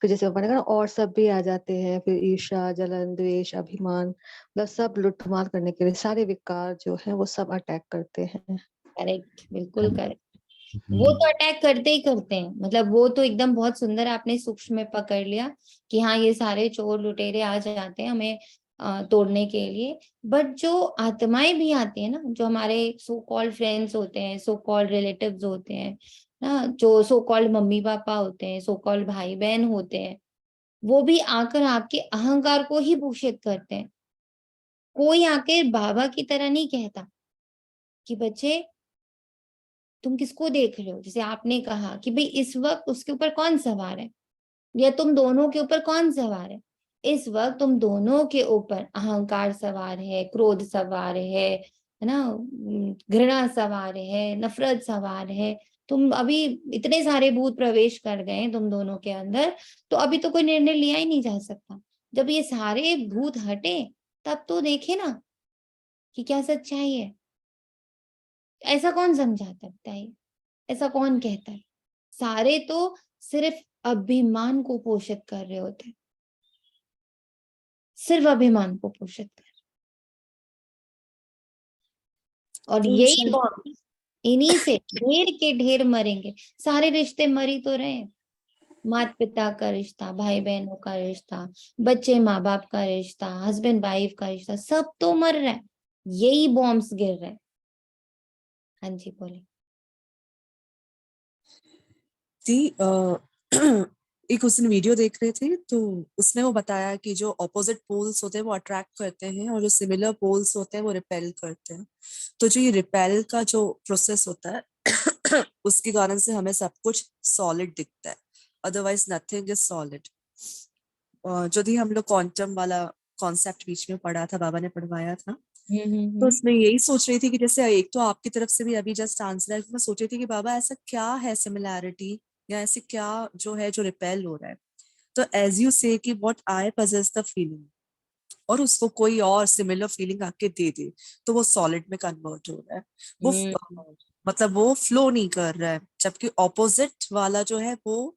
फिर जैसे बनेगा ना और सब भी आ जाते हैं, फिर ईर्ष्या, जलन, द्वेष, अभिमान, मतलब सब लुटमार करने के लिए सारे विकार जो है वो सब अटैक करते हैं। करेक्ट, बिल्कुल करेक्ट। वो तो अटैक करते ही करते हैं, मतलब वो तो एकदम बहुत सुंदर आपने सूक्ष्म में पकड़ लिया कि हाँ ये सारे चोर लुटेरे आ जाते हैं, हमें तोड़ने के लिए। बट जो आत्माएं भी आती है ना, जो हमारे सो कॉल्ड फ्रेंड्स होते हैं, सो कॉल्ड रिलेटिव्स होते हैं ना, जो सो कॉल्ड मम्मी पापा होते हैं, सो कॉल्ड भाई बहन होते हैं, वो भी आकर आपके अहंकार को ही दूषित करते हैं। कोई आके बाबा की तरह नहीं कहता कि बच्चे तुम किसको देख रहे हो। जैसे आपने कहा कि भाई इस वक्त उसके ऊपर कौन सवार है, या तुम दोनों के ऊपर कौन सवार है। इस वक्त तुम दोनों के ऊपर अहंकार सवार है, क्रोध सवार है ना, घृणा सवार है, नफरत सवार है। तुम अभी इतने सारे भूत प्रवेश कर गए तुम दोनों के अंदर, तो अभी तो कोई निर्णय लिया ही नहीं जा सकता। जब ये सारे भूत हटे तब तो देखे ना कि क्या सच्चाई है। ऐसा कौन समझाता है बताइए, ऐसा कौन कहता है। सारे तो सिर्फ अभिमान को पोषित कर रहे होते हैं, सिर्फ अभिमान को पोषित कर। और तो यही सर बॉम्ब, इन्हीं से ढेर के ढेर मरेंगे। सारे रिश्ते मर ही तो रहे हैं। माता पिता का रिश्ता, भाई बहनों का रिश्ता, बच्चे माँ बाप का रिश्ता, हस्बैंड वाइफ का रिश्ता, सब तो मर रहा है। यही बॉम्ब्स गिर रहे हैं। हाँ जी बोले। जी एक उस दिन वीडियो देख रहे थे तो उसने वो बताया कि जो ऑपोजिट पोल्स होते हैं वो अट्रैक्ट करते हैं और जो सिमिलर पोल्स होते हैं वो रिपेल करते हैं। तो जो ये रिपेल का जो प्रोसेस होता है उसके कारण से हमें सब कुछ सॉलिड दिखता है, अदरवाइज नथिंग इज सॉलिड। जो भी हम लोग क्वांटम वाला कॉन्सेप्ट बीच में पढ़ा था, बाबा ने पढ़वाया था, तो उसमें यही सोच रही थी कि जैसे एक तो आपकी तरफ से भी अभी जस्ट आंसर है, मैं सोच रही थी कि बाबा ऐसा क्या है सिमिलैरिटी या ऐसे क्या जो है जो रिपेल हो रहा है। तो एज यू से कि what I possess the feeling और उसको कोई और सिमिलर फीलिंग आके दे दे तो वो सॉलिड में कन्वर्ट हो रहा है। वो मतलब वो फ्लो नहीं कर रहा है, जबकि ऑपोजिट वाला जो है वो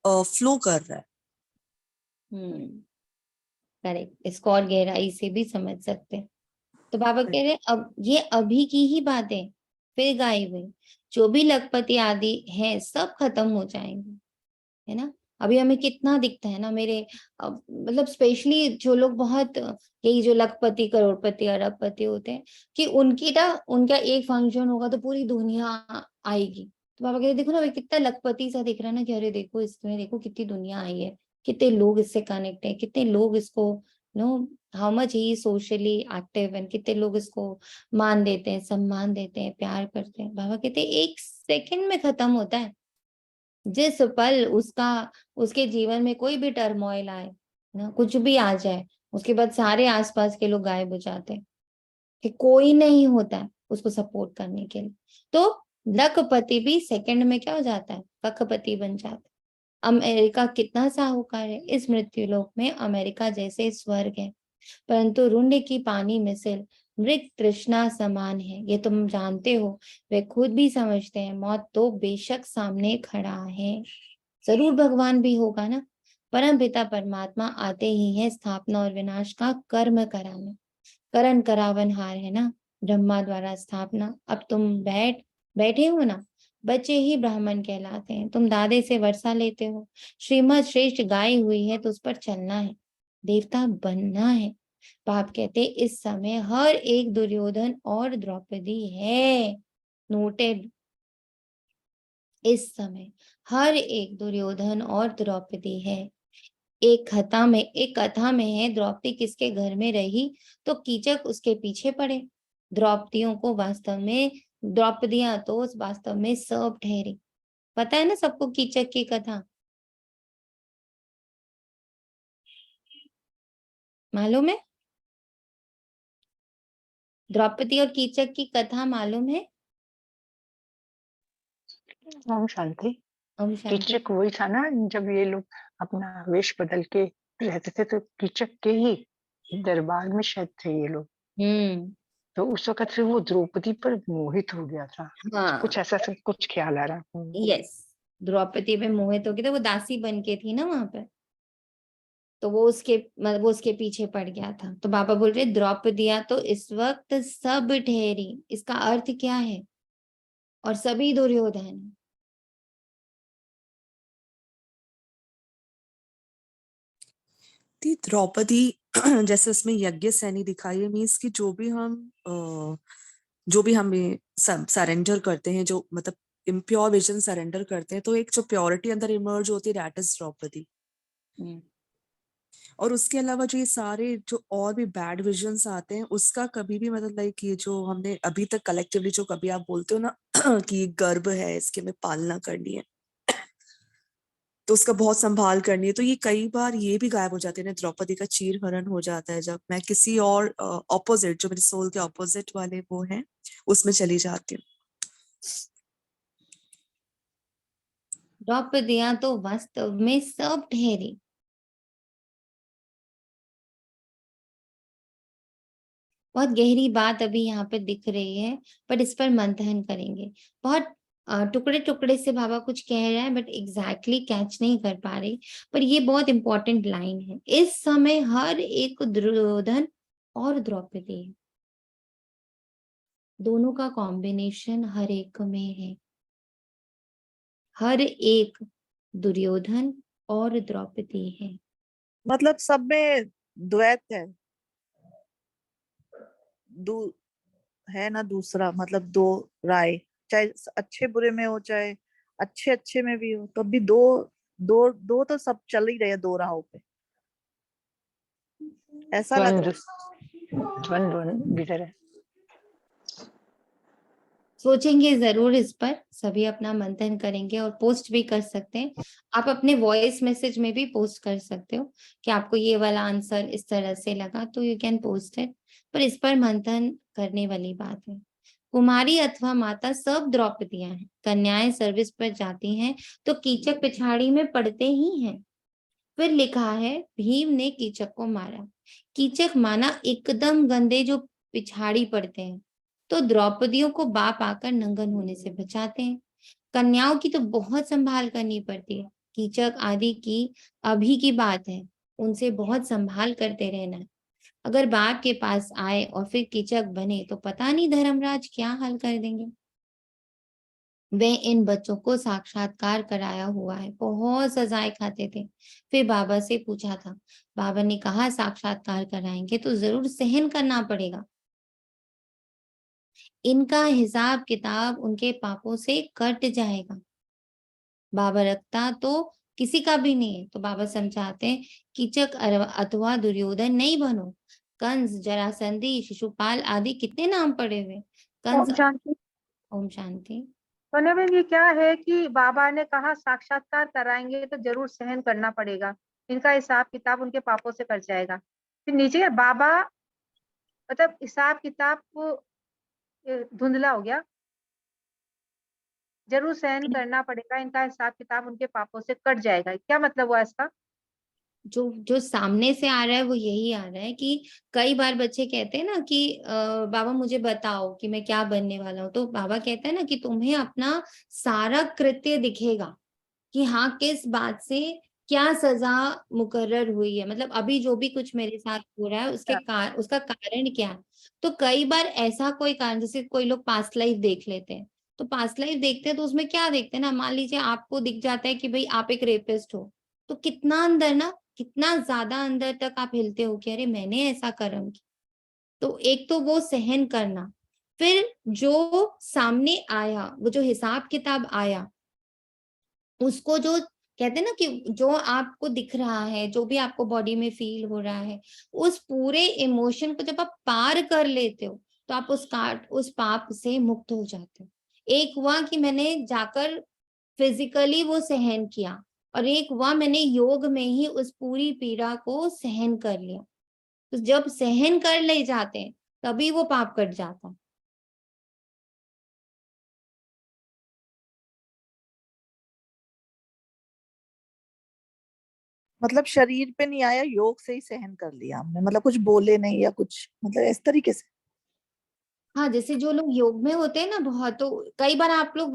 फ्लो कर रहा है। करेक्ट, इसको और गहराई से भी समझ सकते हैं। तो बाबा कह रहे अब ये अभी की ही बातें फिर गायब हुई, जो भी लखपति आदि है सब खत्म हो जाएंगे, है ना। अभी हमें कितना दिखता है ना मेरे मतलब स्पेशली जो लोग बहुत यही जो लखपति करोड़पति अरबपति होते हैं कि उनकी ना उनका एक फंक्शन होगा तो पूरी दुनिया आएगी। तो बाबा कहते देखो ना भाई कितना लखपति सा दिख रहा है ना कि अरे देखो इसमें देखो कितनी दुनिया आई है, कितने लोग इससे कनेक्ट है, कितने लोग इसको know how much he socially active and कितने लोग इसको मान देते हैं, सम्मान देते हैं, प्यार करते हैं। बाबा कहते हैं एक सेकंड में खत्म होता है। जिस पल उसके जीवन में कोई भी टर्मोइल आए ना, कुछ भी आ जाए, उसके बाद सारे आसपास के लोग गायब हो जाते हैं कि कोई नहीं होता है उसको सपोर्ट करने के लिए। तो लखपति भी सेकंड में क्या हो जाता है, कखपति बन जाता है। अमेरिका कितना साहूकार है, इस मृत्यु लोक में अमेरिका जैसे स्वर्ग है, परंतु रुंड की पानी मिसल मृग तृष्णा समान है। ये तुम जानते हो, वे खुद भी समझते हैं मौत तो बेशक सामने खड़ा है, जरूर भगवान भी होगा ना। परम पिता परमात्मा आते ही है स्थापना और विनाश का कर्म कराने, करण करावनहार है ना, ब्रह्मा द्वारा स्थापना। अब तुम बैठे हो ना, बच्चे ही ब्राह्मण कहलाते हैं। तुम दादे से वर्षा लेते हो, श्रीमद श्रेष्ठ गाई हुई है तो उस पर चलना है, देवता बनना है। पाप कहते इस समय हर एक दुर्योधन और द्रौपदी है, नोटेड। इस समय हर एक दुर्योधन और द्रौपदी है। एक कथा में है द्रौपदी किसके घर में रही तो कीचक उसके पीछे पड़े। द्रौपदियों को वास्तव में द्रौपदियां तो वास्तव में सब ठहरी। पता है ना सबको कीचक की कथा, मालूम है? द्रौपदी और कीचक की कथा मालूम है? ओम शांति। ओम शांति। कीचक वही था ना जब ये लोग अपना वेश बदल के रहते थे, तो कीचक के ही दरबार में शायद थे ये लोग। तो उस वक्त से वो द्रौपदी पर मोहित हो गया था। हाँ कुछ ऐसा सब कुछ ख्याल आ रहा। यस, द्रौपदी पे मोहित हो गए थे, वो दासी बन के थी ना वहां पे, तो वो उसके पीछे पड़ गया था। तो बाबा बोल रहे द्रौपदियां तो इस वक्त सब ठहरी, इसका अर्थ क्या है, और सभी दुर्योधन। थी द्रौपदी जैसे उसमें यज्ञ सैनी दिखाई है, मीन्स कि जो भी हमें सरेंडर करते हैं, जो मतलब इम्प्योर विजन सरेंडर करते हैं, तो एक जो प्योरिटी अंदर इमर्ज होती है, दैट इज द्रौपदी। और उसके अलावा जो ये सारे जो और भी बैड विजन्स आते हैं, उसका कभी भी मतलब लाइक ये जो हमने अभी तक कलेक्टिवली जो कभी आप बोलते हो ना कि ये गर्भ है, इसकी हमें पालना करनी है, तो उसका बहुत संभाल करनी है, तो ये कई बार ये भी गायब हो जाते हैं ना, द्रौपदी का चीरहरण हो जाता है जब मैं किसी और ऑपोजिट, जो मेरे सोल के ऑपोजिट वाले वो हैं, उसमें चली जाती हूँ। द्रौपदियां तो वास्तव में सब ठहरी। बहुत गहरी बात अभी यहाँ पे दिख रही है, पर इस पर मंथन करेंगे। बहुत टुकड़े टुकड़े से बाबा कुछ कह रहे हैं, बट एग्जैक्टली कैच नहीं कर पा रही। पर ये बहुत इंपॉर्टेंट लाइन है। इस समय हर एक दुर्योधन और द्रौपदी है, दोनों का कॉम्बिनेशन हर एक में है। हर एक दुर्योधन और द्रौपदी है। मतलब सब में द्वैत है, है ना दूसरा, मतलब दो राय, चाहे अच्छे बुरे में हो, चाहे अच्छे अच्छे में भी हो, तो भी दो दो दो तो सब चल ही रहे हैं दो राहों पे, ऐसा लग द्वंद्व रहा द्वंद्व भीतर है। सोचेंगे जरूर इस पर, सभी अपना मंथन करेंगे और पोस्ट भी कर सकते हैं। आप अपने वॉइस मैसेज में भी पोस्ट कर सकते हो कि आपको ये वाला आंसर इस तरह से लगा, तो यू कैन पोस्ट इट। पर इस पर मंथन करने वाली बात है। कुमारी अथवा माता सब द्रौपदियां हैं। कन्याएं सर्विस पर जाती हैं तो कीचक पिछाड़ी में पड़ते ही हैं। फिर लिखा है भीम ने कीचक को मारा। कीचक माना एकदम गंदे जो पिछाड़ी पड़ते हैं, तो द्रौपदियों को बाप आकर नंगन होने से बचाते हैं। कन्याओं की तो बहुत संभाल करनी पड़ती है। कीचक आदि की अभी की बात है, उनसे बहुत संभाल करते रहना है। अगर बाप के पास आए और फिर कीचक बने तो पता नहीं धर्मराज क्या हाल कर देंगे। वे इन बच्चों को साक्षात्कार कराया हुआ है, बहुत सजाएं खाते थे। फिर बाबा से पूछा था, बाबा ने कहा साक्षात्कार कराएंगे तो जरूर सहन करना पड़ेगा। इनका हिसाब किताब उनके पापों से कट जाएगा। बाबा रखता तो किसी का भी नहीं है, तो बाबा समझाते हैं कीचक अथवा दुर्योधन नहीं बनो। कंस, जरासंधी, शिशुपाल आदि कितने नाम पड़े हुए। कंस। ओम शांति। ओम शांति। बहन ये क्या है कि बाबा ने कहा साक्षात्कार कराएंगे तो जरूर सहन करना पड़ेगा, इनका हिसाब किताब उनके पापों से कट जाएगा। फिर नीचे है बाबा, मतलब हिसाब किताब को धुंधला हो गया, जरूर सहन करना पड़ेगा, इनका हिसाब किताब उनके पापों से कट जाएगा। क्या मतलब हुआ इसका? जो सामने से आ रहा है वो यही आ रहा है कि कई बार बच्चे कहते हैं ना कि बाबा मुझे बताओ कि मैं क्या बनने वाला हूँ। तो बाबा कहता है ना कि तुम्हें अपना सारा कृत्य दिखेगा कि हाँ किस बात से क्या सजा मुकर्रर हुई है, मतलब अभी जो भी कुछ मेरे साथ हो रहा है उसका कारण क्या है। तो कई बार ऐसा कोई कारण, जैसे कोई लोग पास्ट लाइफ देख लेते हैं, तो पास्ट लाइफ देखते हैं तो उसमें क्या देखते हैं ना, मान लीजिए आपको दिख जाता है कि भाई आप एक रेपिस्ट हो, तो कितना अंदर ना, कितना ज्यादा अंदर तक आप हिलते हो कि अरे मैंने ऐसा कर्म किया। तो एक तो वो सहन करना, फिर जो सामने आया, वो जो हिसाब किताब आया, उसको जो कहते हैं ना कि जो आपको दिख रहा है, जो भी आपको बॉडी में फील हो रहा है, उस पूरे इमोशन को जब आप पार कर लेते हो तो आप उस पाप से मुक्त हो जाते हो। एक हुआ कि मैंने जाकर फिजिकली वो सहन किया, और एक हुआ मैंने योग में ही उस पूरी पीड़ा को सहन कर लिया। तो जब सहन कर ले जाते हैं तभी वो पाप कट जाता है। मतलब शरीर पे नहीं आया, योग से ही सहन कर लिया हमने, मतलब कुछ बोले नहीं या कुछ, मतलब इस तरीके से। हाँ, जैसे जो लोग योग में होते हैं ना बहुत, तो कई बार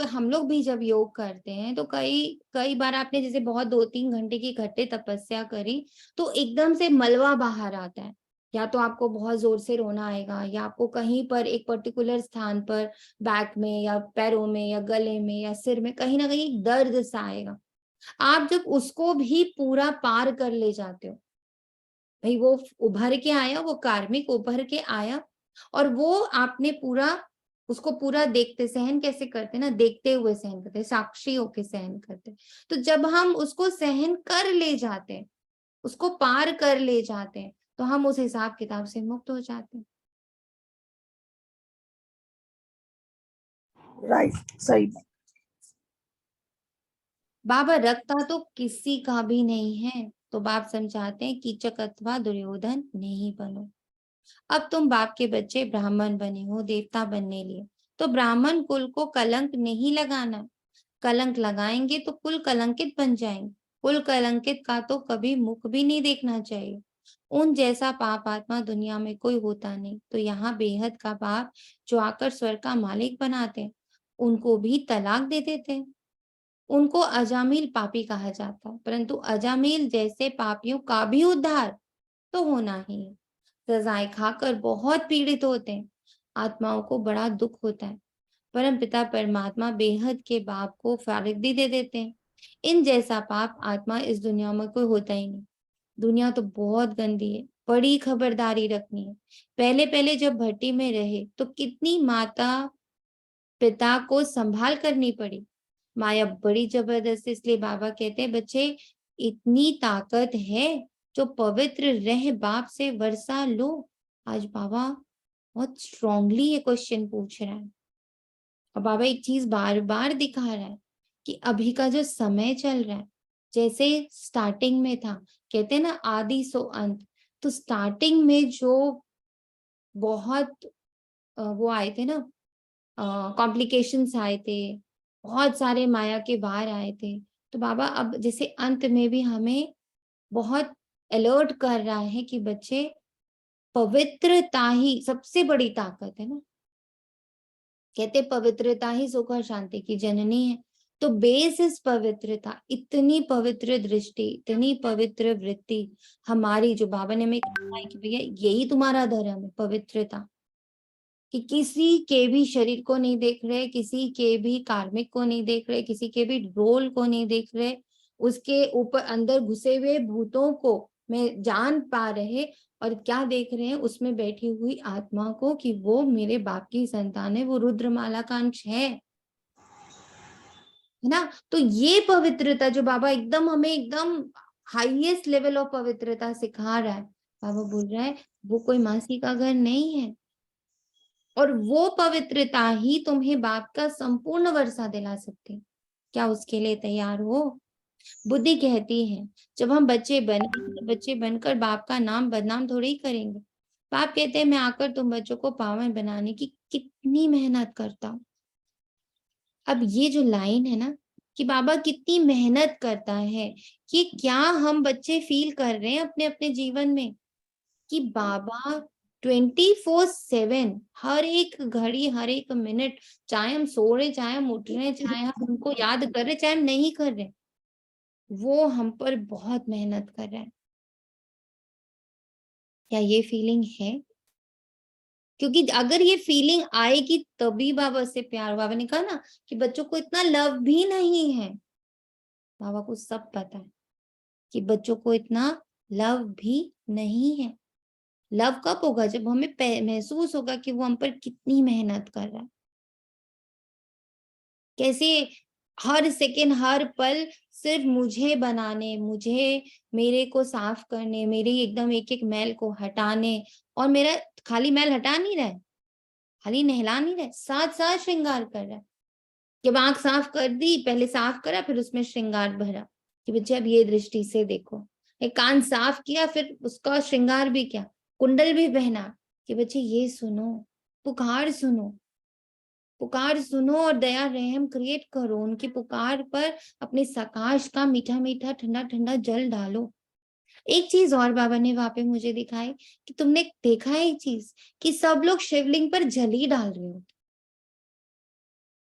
हम लोग भी जब योग करते हैं तो कई कई बार आपने जैसे बहुत 2-3 घंटे की इकट्ठे तपस्या करी, तो एकदम से मलबा बाहर आता है। या तो आपको बहुत जोर से रोना आएगा, या आपको कहीं पर एक पर्टिकुलर स्थान पर बैक में या पैरों में या गले में या सिर में कहीं ना कहीं दर्द सा आएगा। आप जब उसको भी पूरा पार कर ले जाते हो, भाई वो उभर के आया, वो कार्मिक उभर के आया, और वो आपने पूरा उसको पूरा देखते, सहन कैसे करते ना, देखते हुए सहन करते, साक्षी होके सहन करते। तो जब हम उसको सहन कर ले जाते हैं, उसको पार कर ले जाते हैं, तो हम उस हिसाब किताब से मुक्त हो जाते हैं। राइट, सही बात। बाबा रखता तो किसी का भी नहीं है, तो बाप समझाते हैं कीचक अथवा दुर्योधन नहीं बनो। अब तुम बाप के बच्चे ब्राह्मण बने हो, देवता बनने लिए, तो ब्राह्मण कुल को कलंक नहीं लगाना। कलंक लगाएंगे तो कुल कलंकित बन जाएंगे। कुल कलंकित का तो कभी मुख भी नहीं देखना चाहिए। उन जैसा पाप आत्मा दुनिया में कोई होता नहीं। तो यहाँ बेहद का बाप जो आकर स्वर्ग का मालिक बनाते हैं, उनको भी तलाक दे देते हैं। उनको अजामिल पापी कहा जाता है, परंतु अजामिल जैसे पापियों का भी उद्धार तो होना ही है। सजाएं खाकर बहुत पीड़ित होते हैं, आत्माओं को बड़ा दुख होता है। परम पिता परमात्मा बेहद के बाप को फारिगी दे देते हैं। इन जैसा पाप आत्मा इस दुनिया में कोई होता ही नहीं। दुनिया तो बहुत गंदी है, बड़ी खबरदारी रखनी है। पहले पहले जब भट्टी में रहे तो कितनी माता पिता को संभाल करनी पड़ी। माया बड़ी जबरदस्त, इसलिए बाबा कहते हैं बच्चे इतनी ताकत है जो पवित्र रह बाप से वर्षा लो। आज बाबा बहुत स्ट्रांगली ये क्वेश्चन पूछ रहा है, और बाबा एक चीज बार बार दिखा रहा है कि अभी का जो समय चल रहा है, जैसे स्टार्टिंग में था, कहते हैं ना आदि सो अंत, तो स्टार्टिंग में जो बहुत वो आए थे ना, कॉम्प्लिकेशंस आए थे, बहुत सारे माया के वार आए थे। तो बाबा अब जैसे अंत में भी हमें बहुत अलर्ट कर रहा है कि बच्चे पवित्रता ही सबसे बड़ी ताकत है ना। कहते पवित्रता ही सुख और शांति की जननी है। तो बेस इस पवित्रता, इतनी पवित्र दृष्टि, इतनी पवित्र वृत्ति हमारी, जो बाबा ने हमें कहा है कि भैया यही तुम्हारा धर्म है, पवित्रता, कि किसी के भी शरीर को नहीं देख रहे, किसी के भी कार्मिक को नहीं देख रहे, किसी के भी रोल को नहीं देख रहे, उसके ऊपर अंदर घुसे हुए भूतों को मैं जान पा रहे, और क्या देख रहे हैं उसमें बैठी हुई आत्मा को कि वो मेरे बाप की संतान है, वो रुद्रमाला का अंश है ना। तो ये पवित्रता जो बाबा एकदम हमें एकदम हाईएस्ट लेवल ऑफ पवित्रता सिखा रहा है, बाबा बोल रहा है वो कोई मासी का घर नहीं है, और वो पवित्रता ही तुम्हें बाप का संपूर्ण वर्षा दिला सकती। क्या उसके लिए तैयार हो? बुद्धि कहती है जब हम बच्चे बने तो बच्चे बनकर बाप का नाम बदनाम थोड़ी ही करेंगे। बाप कहते हैं मैं आकर तुम बच्चों को पावन बनाने की कितनी मेहनत करता हूँ। अब ये जो लाइन है ना कि बाबा कितनी मेहनत करता है, कि क्या हम बच्चे फील कर रहे हैं अपने अपने जीवन में कि बाबा 24/7 हर एक घड़ी, हर एक मिनट, चाहे हम सो रहे, चाहे हम उठ रहे, चाहे हम उनको याद कर रहे, चाहे हम नहीं कर रहे, वो हम पर बहुत मेहनत कर रहा है। क्या ये फीलिंग है? क्योंकि अगर ये फीलिंग आएगी तभी बाबा से प्यार। बाबा ने कहा ना कि बच्चों को इतना लव भी नहीं है, बाबा को सब पता है कि बच्चों को इतना लव भी नहीं है। लव कब होगा? जब हमें महसूस होगा कि वो हम पर कितनी मेहनत कर रहा है, कैसे हर सेकेंड हर पल सिर्फ मुझे बनाने, मुझे मेरे को साफ करने, मेरे एकदम एक एक मैल को हटाने, और मेरा खाली मैल हटा नहीं रहा है, खाली नहला नहीं रहा है, साथ साथ श्रृंगार कर रहा है। जब आंख साफ कर दी, पहले साफ करा फिर उसमें श्रृंगार भरा कि बच्चे अब ये दृष्टि से देखो। एक कान साफ किया फिर उसका श्रृंगार भी किया, कुंडल भी पहना कि बच्चे ये सुनो, पुकार सुनो, पुकार सुनो और दया रहम क्रिएट करो। उनकी पुकार पर अपने सकाश का मीठा मीठा ठंडा ठंडा जल डालो। एक चीज और बाबा ने वहां पे मुझे दिखाई कि तुमने देखा है एक चीज कि सब लोग शिवलिंग पर जल ही डाल रहे हो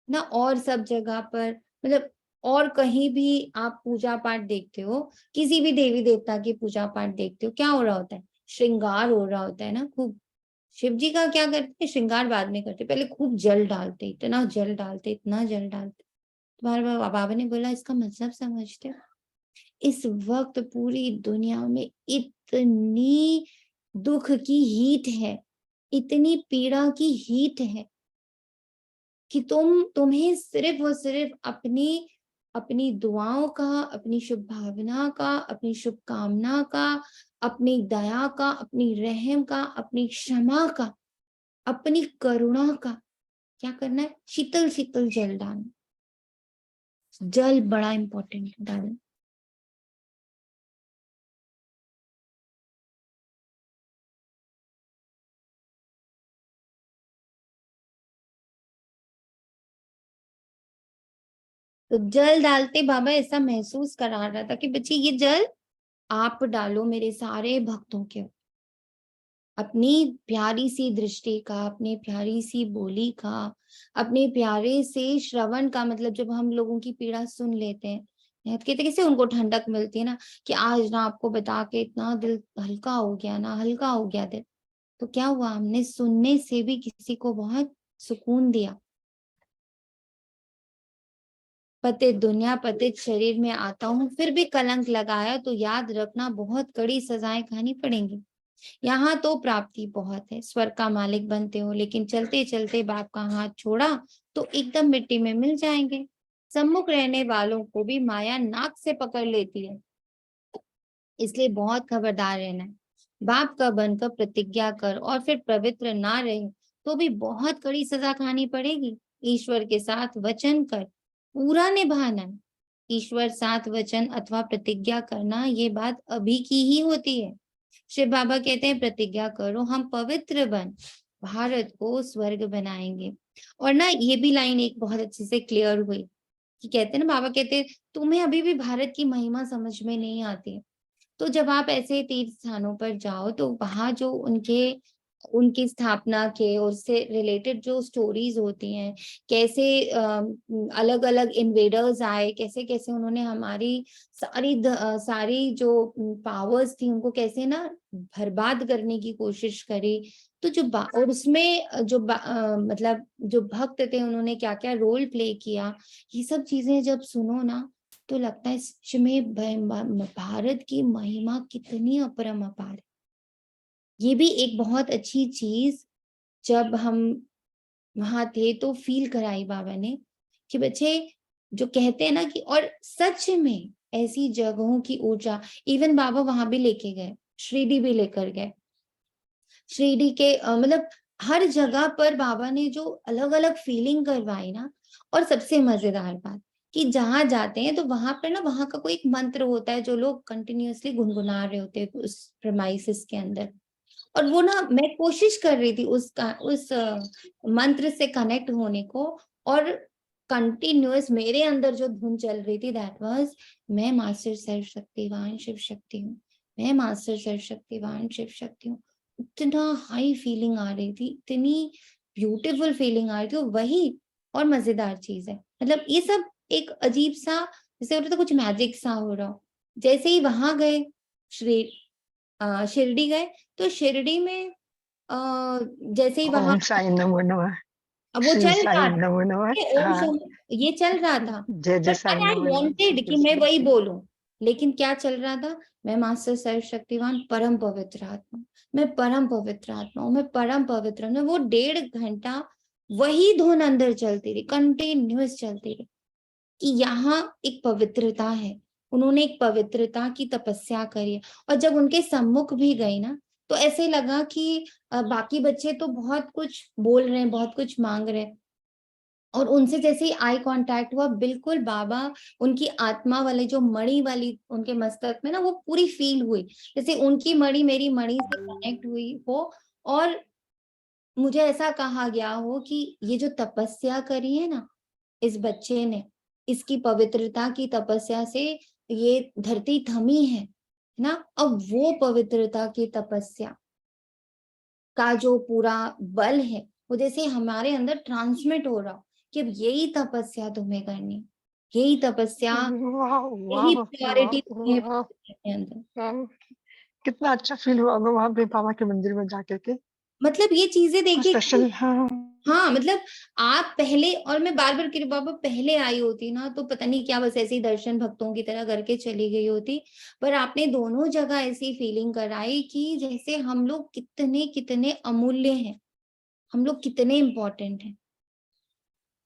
ना, और सब जगह पर, मतलब और कहीं भी आप पूजा पाठ देखते हो, किसी भी देवी देवता की पूजा पाठ देखते हो, क्या हो रहा होता है? श्रृंगार हो रहा होता है ना खूब। शिव जी का क्या करते हैं? श्रृंगार बाद में करते, पहले खूब जल डालते, इतना जल डालते, इतना जल डालते। तुम्हारे बाबा ने बोला इसका मतलब समझते हो? इस वक्त पूरी दुनिया में इतनी दुख की हीट है, इतनी पीड़ा की हीट है कि तुम्हें सिर्फ और सिर्फ अपनी अपनी दुआओं का, अपनी शुभ भावना का, अपनी शुभकामना का, अपनी दया का, अपनी रहम का, अपनी क्षमा का, अपनी करुणा का क्या करना है? शीतल शीतल जल डालना। जल बड़ा इंपॉर्टेंट है डालना। तो जल डालते बाबा ऐसा महसूस करा रहा था कि बच्चे ये जल आप डालो मेरे सारे भक्तों के, अपनी प्यारी सी दृष्टि का, अपनी प्यारी सी बोली का, अपने प्यारे से श्रवण का, मतलब जब हम लोगों की पीड़ा सुन लेते हैं कहते कैसे उनको ठंडक मिलती है ना, कि आज ना आपको बता के इतना दिल हल्का हो गया ना, हल्का हो गया दिल। तो क्या हुआ, हमने सुनने से भी किसी को बहुत सुकून दिया। पतित दुनिया पतित शरीर में आता हूँ, फिर भी कलंक लगाया तो याद रखना बहुत कड़ी सजाएं खानी पड़ेंगी। यहाँ तो प्राप्ति बहुत है, स्वर्ग का मालिक बनते हो, लेकिन चलते चलते बाप का हाथ छोड़ा तो एकदम मिट्टी में मिल जाएंगे। सम्मुख रहने वालों को भी माया नाक से पकड़ लेती है, इसलिए बहुत खबरदार रहना है। बाप का बनकर प्रतिज्ञा कर और फिर पवित्र ना रहे तो भी बहुत कड़ी सजा खानी पड़ेगी। ईश्वर के साथ वचन कर पूरा निभाना है। ईश्वर साथ वचन अथवा प्रतिज्ञा करना, ये बात अभी की ही होती है। शिव बाबा कहते हैं प्रतिज्ञा करो हम पवित्र बन भारत को स्वर्ग बनाएंगे। और ना ये भी लाइन एक बहुत अच्छे से क्लियर हुई कि कहते हैं ना, बाबा कहते हैं तुम्हें अभी भी भारत की महिमा समझ में नहीं आती है। तो जब आप ऐसे तीर्थ स्थानों पर जाओ तो वहां जो उनकी स्थापना के और उससे रिलेटेड जो स्टोरीज होती हैं, कैसे अलग अलग इन्वेडर्स आए, कैसे कैसे उन्होंने हमारी सारी जो पावर्स थी उनको कैसे ना बर्बाद करने की कोशिश करी। तो और उसमें मतलब जो भक्त थे उन्होंने क्या क्या रोल प्ले किया, ये सब चीजें जब सुनो ना तो लगता है सच में भारत की महिमा कितनी अपरंपार है। ये भी एक बहुत अच्छी चीज जब हम वहां थे तो फील कराई बाबा ने कि बच्चे जो कहते हैं ना कि, और सच में ऐसी जगहों की ऊर्जा, इवन बाबा वहां भी लेके गए, शिरडी भी लेकर गए। शिरडी के मतलब हर जगह पर बाबा ने जो अलग अलग फीलिंग करवाई ना, और सबसे मजेदार बात कि जहां जाते हैं तो वहां पर ना वहां का कोई एक मंत्र होता है जो लोग कंटिन्यूअसली गुनगुना रहे होते हैं उस प्रेमाइसिस के अंदर। और वो ना मैं कोशिश कर रही थी उस मंत्र से कनेक्ट होने को, और कंटिन्यूअस मेरे अंदर जो धुन चल रही थी दैट वाज मैं मास्टर सर्वशक्तिवान शिव शक्ति हूँ, मैं मास्टर सर्वशक्तिवान शिव शक्ति हूँ। इतना हाई फीलिंग आ रही थी, इतनी ब्यूटीफुल फीलिंग आ रही थी। वही और मजेदार चीज है, मतलब ये सब एक अजीब सा जैसे होता था कुछ मैजिक सा हो रहा हो। जैसे ही वहां गए शिरडी गए तो शिरडी में जैसे ही वहां ओम साई नमो नमः, अब वो श्री चल साई रहा था, नमो नमः। ये हाँ, ये चल रहा था, जय जय बट साई आई नमो नमः। वांटेड कि मैं वही बोलूं, लेकिन क्या चल रहा था, मैं मास्टर सर्वशक्तिवान परम पवित्र आत्मा, मैं परम पवित्र आत्मा हूँ, मैं परम पवित्र हूँ। वो 1.5 घंटा वही धुन अंदर चलती रही, कंटिन्यूअस चलती रही कि यहाँ एक पवित्रता है। उन्होंने एक पवित्रता की तपस्या करी है। और जब उनके सम्मुख भी गई ना तो ऐसे लगा कि बाकी बच्चे तो बहुत कुछ बोल रहे हैं, बहुत कुछ मांग रहे हैं, और उनसे जैसे ही आई कांटेक्ट हुआ बिल्कुल बाबा उनकी आत्मा वाले जो मणि वाली उनके मस्तक में ना वो पूरी फील हुई, जैसे उनकी मणि मेरी मणि से कनेक्ट हुई हो। और मुझे ऐसा कहा गया हो कि ये जो तपस्या करी है ना इस बच्चे ने, इसकी पवित्रता की तपस्या से ये धरती थमी है ना। अब वो पवित्रता की तपस्या का जो पूरा बल है वो जैसे हमारे अंदर ट्रांसमिट हो रहा हो कि अब यही तपस्या तुम्हें करनी, यही तपस्या, वाह यही वाह प्योरिटी वाह तुम्हें वाह अपने अंदर। वाह। कितना अच्छा फील हुआ होगा वहां पे बाबा के मंदिर में जाके के। मतलब ये चीजें कुछ देखिए स्पेशल। हाँ हाँ मतलब आप पहले, और मैं बार बार कह रही हूँ, बाबा पहले आई होती ना तो पता नहीं क्या, बस ऐसे ही दर्शन भक्तों की तरह करके चली गई होती। पर आपने दोनों जगह ऐसी फीलिंग कराई कि जैसे हम लोग कितने कितने अमूल्य हैं, हम लोग कितने इम्पोर्टेंट हैं।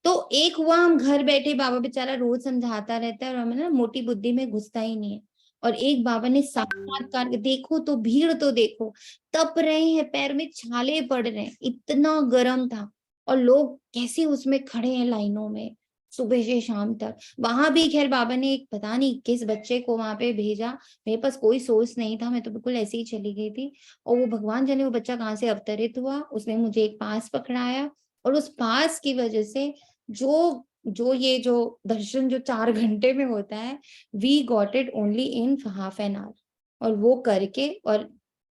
तो एक हुआ, हम घर बैठे, बाबा बेचारा रोज समझाता रहता है और हमें ना मोटी बुद्धि में घुसता ही नहीं है। और एक बाबा ने साक्षात्कार, देखो तो भीड़ तो देखो, तप रहे हैं, पैर में छाले पड़ रहे हैं, इतना गर्म था, और लोग कैसे उसमें खड़े हैं लाइनों में सुबह से शाम तक। वहां भी खैर बाबा ने एक पता नहीं किस बच्चे को वहां पे भेजा, मेरे पास कोई सोर्स नहीं था, मैं तो बिल्कुल ऐसे ही चली गई थी। और वो भगवान जाने वो बच्चा कहाँ से अवतरित हुआ, उसने मुझे एक पास पकड़ाया, और उस पास की वजह से जो दर्शन जो 4 घंटे में होता है, we got it only in half an hour, और वो करके और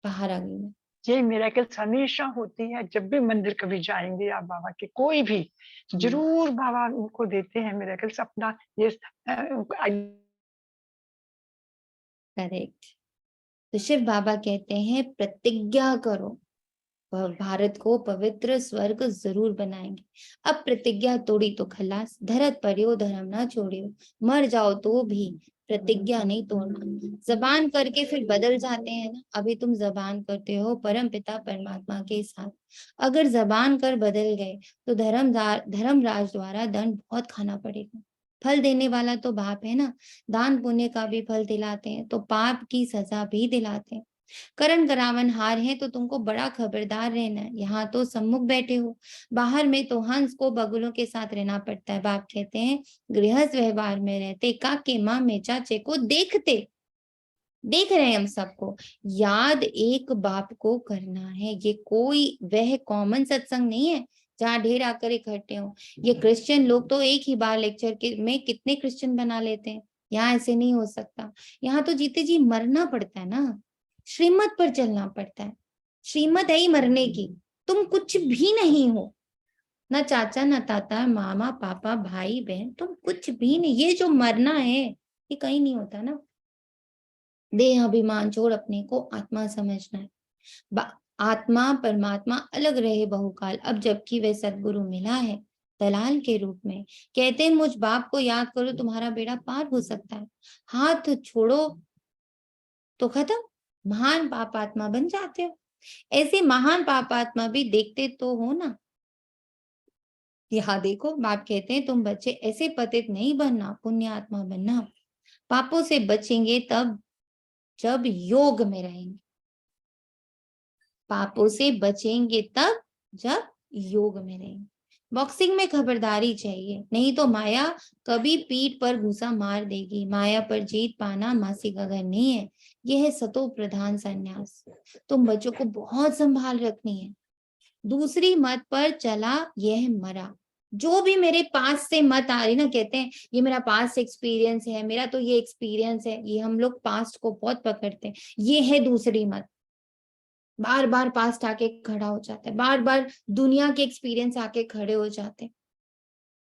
बाहर आ गई मैं। ये मिरेकल्स हमेशा होती है, जब भी मंदिर कभी जाएंगे आप बाबा के, कोई भी जरूर बाबा उनको देते हैं मिरेकल्स अपना ये करेक्ट। तो शिव बाबा कहते हैं प्रतिज्ञा करो, भारत को पवित्र स्वर्ग जरूर बनाएंगे। अब प्रतिज्ञा तोड़ी तो खलास, धरत पर्यो धर्म ना छोड़ियो, मर जाओ तो भी प्रतिज्ञा नहीं तोड़ना। जबान करके फिर बदल जाते हैं ना, अभी तुम जबान करते हो परम पिता परमात्मा के साथ, अगर जबान कर बदल गए तो धर्मराज द्वारा दंड बहुत खाना पड़ेगा। फल देने वाला तो बाप है ना, दान पुण्य का भी फल दिलाते हैं तो पाप की सजा भी दिलाते हैं। करण करावन हार है तो तुमको बड़ा खबरदार रहना है, यहाँ तो सम्मुख बैठे हो, बाहर में तो हंस को बगुलों के साथ रहना पड़ता है। बाप कहते हैं गृहस्थ व्यवहार में रहते काके माँ में चाचे को देखते, देख रहे हैं हम सबको, याद एक बाप को करना है। ये कोई वह कॉमन सत्संग नहीं है जहाँ ढेर आकर इकट्ठे हो। ये क्रिश्चियन लोग तो एक ही बार लेक्चर के में कितने क्रिश्चियन बना लेते हैं, यहाँ ऐसे नहीं हो सकता। यहाँ तो जीते जी मरना पड़ता है ना, श्रीमत पर चलना पड़ता है, श्रीमत है ही मरने की। तुम कुछ भी नहीं हो, ना चाचा ना ताता मामा पापा भाई बहन, तुम कुछ भी नहीं। ये जो मरना है ये कहीं नहीं होता ना। देह अभिमान छोड़ अपने को आत्मा समझना है। आत्मा परमात्मा अलग रहे बहुकाल, अब जबकि वह सदगुरु मिला है दलाल के रूप में। कहते हैं मुझ बाप को याद करो तुम्हारा बेड़ा पार हो सकता है, हाथ छोड़ो तो खत्म, महान पापात्मा बन जाते हो। ऐसे महान पापात्मा भी देखते तो हो ना। यहाँ देखो बाप कहते हैं तुम बच्चे ऐसे पतित नहीं बनना, पुण्य आत्मा बनना। पापों से बचेंगे तब जब योग में रहेंगे, पापों से बचेंगे तब जब योग में रहेंगे। बॉक्सिंग में खबरदारी चाहिए, नहीं तो माया कभी पीठ पर घुसा मार देगी। माया पर जीत पाना मासी का घर नहीं है, यह है सतो प्रधान संन्यास। तुम बच्चों को बहुत संभाल रखनी है। दूसरी मत पर चला यह मरा, जो भी मेरे पास से मत आ रही ना, कहते हैं ये मेरा पास्ट एक्सपीरियंस है, मेरा तो ये एक्सपीरियंस है, ये हम लोग पास्ट को बहुत पकड़ते हैं। ये है दूसरी मत, बार बार पास्ट आके खड़ा हो जाता है, बार बार दुनिया के एक्सपीरियंस आके खड़े हो जाते हैं।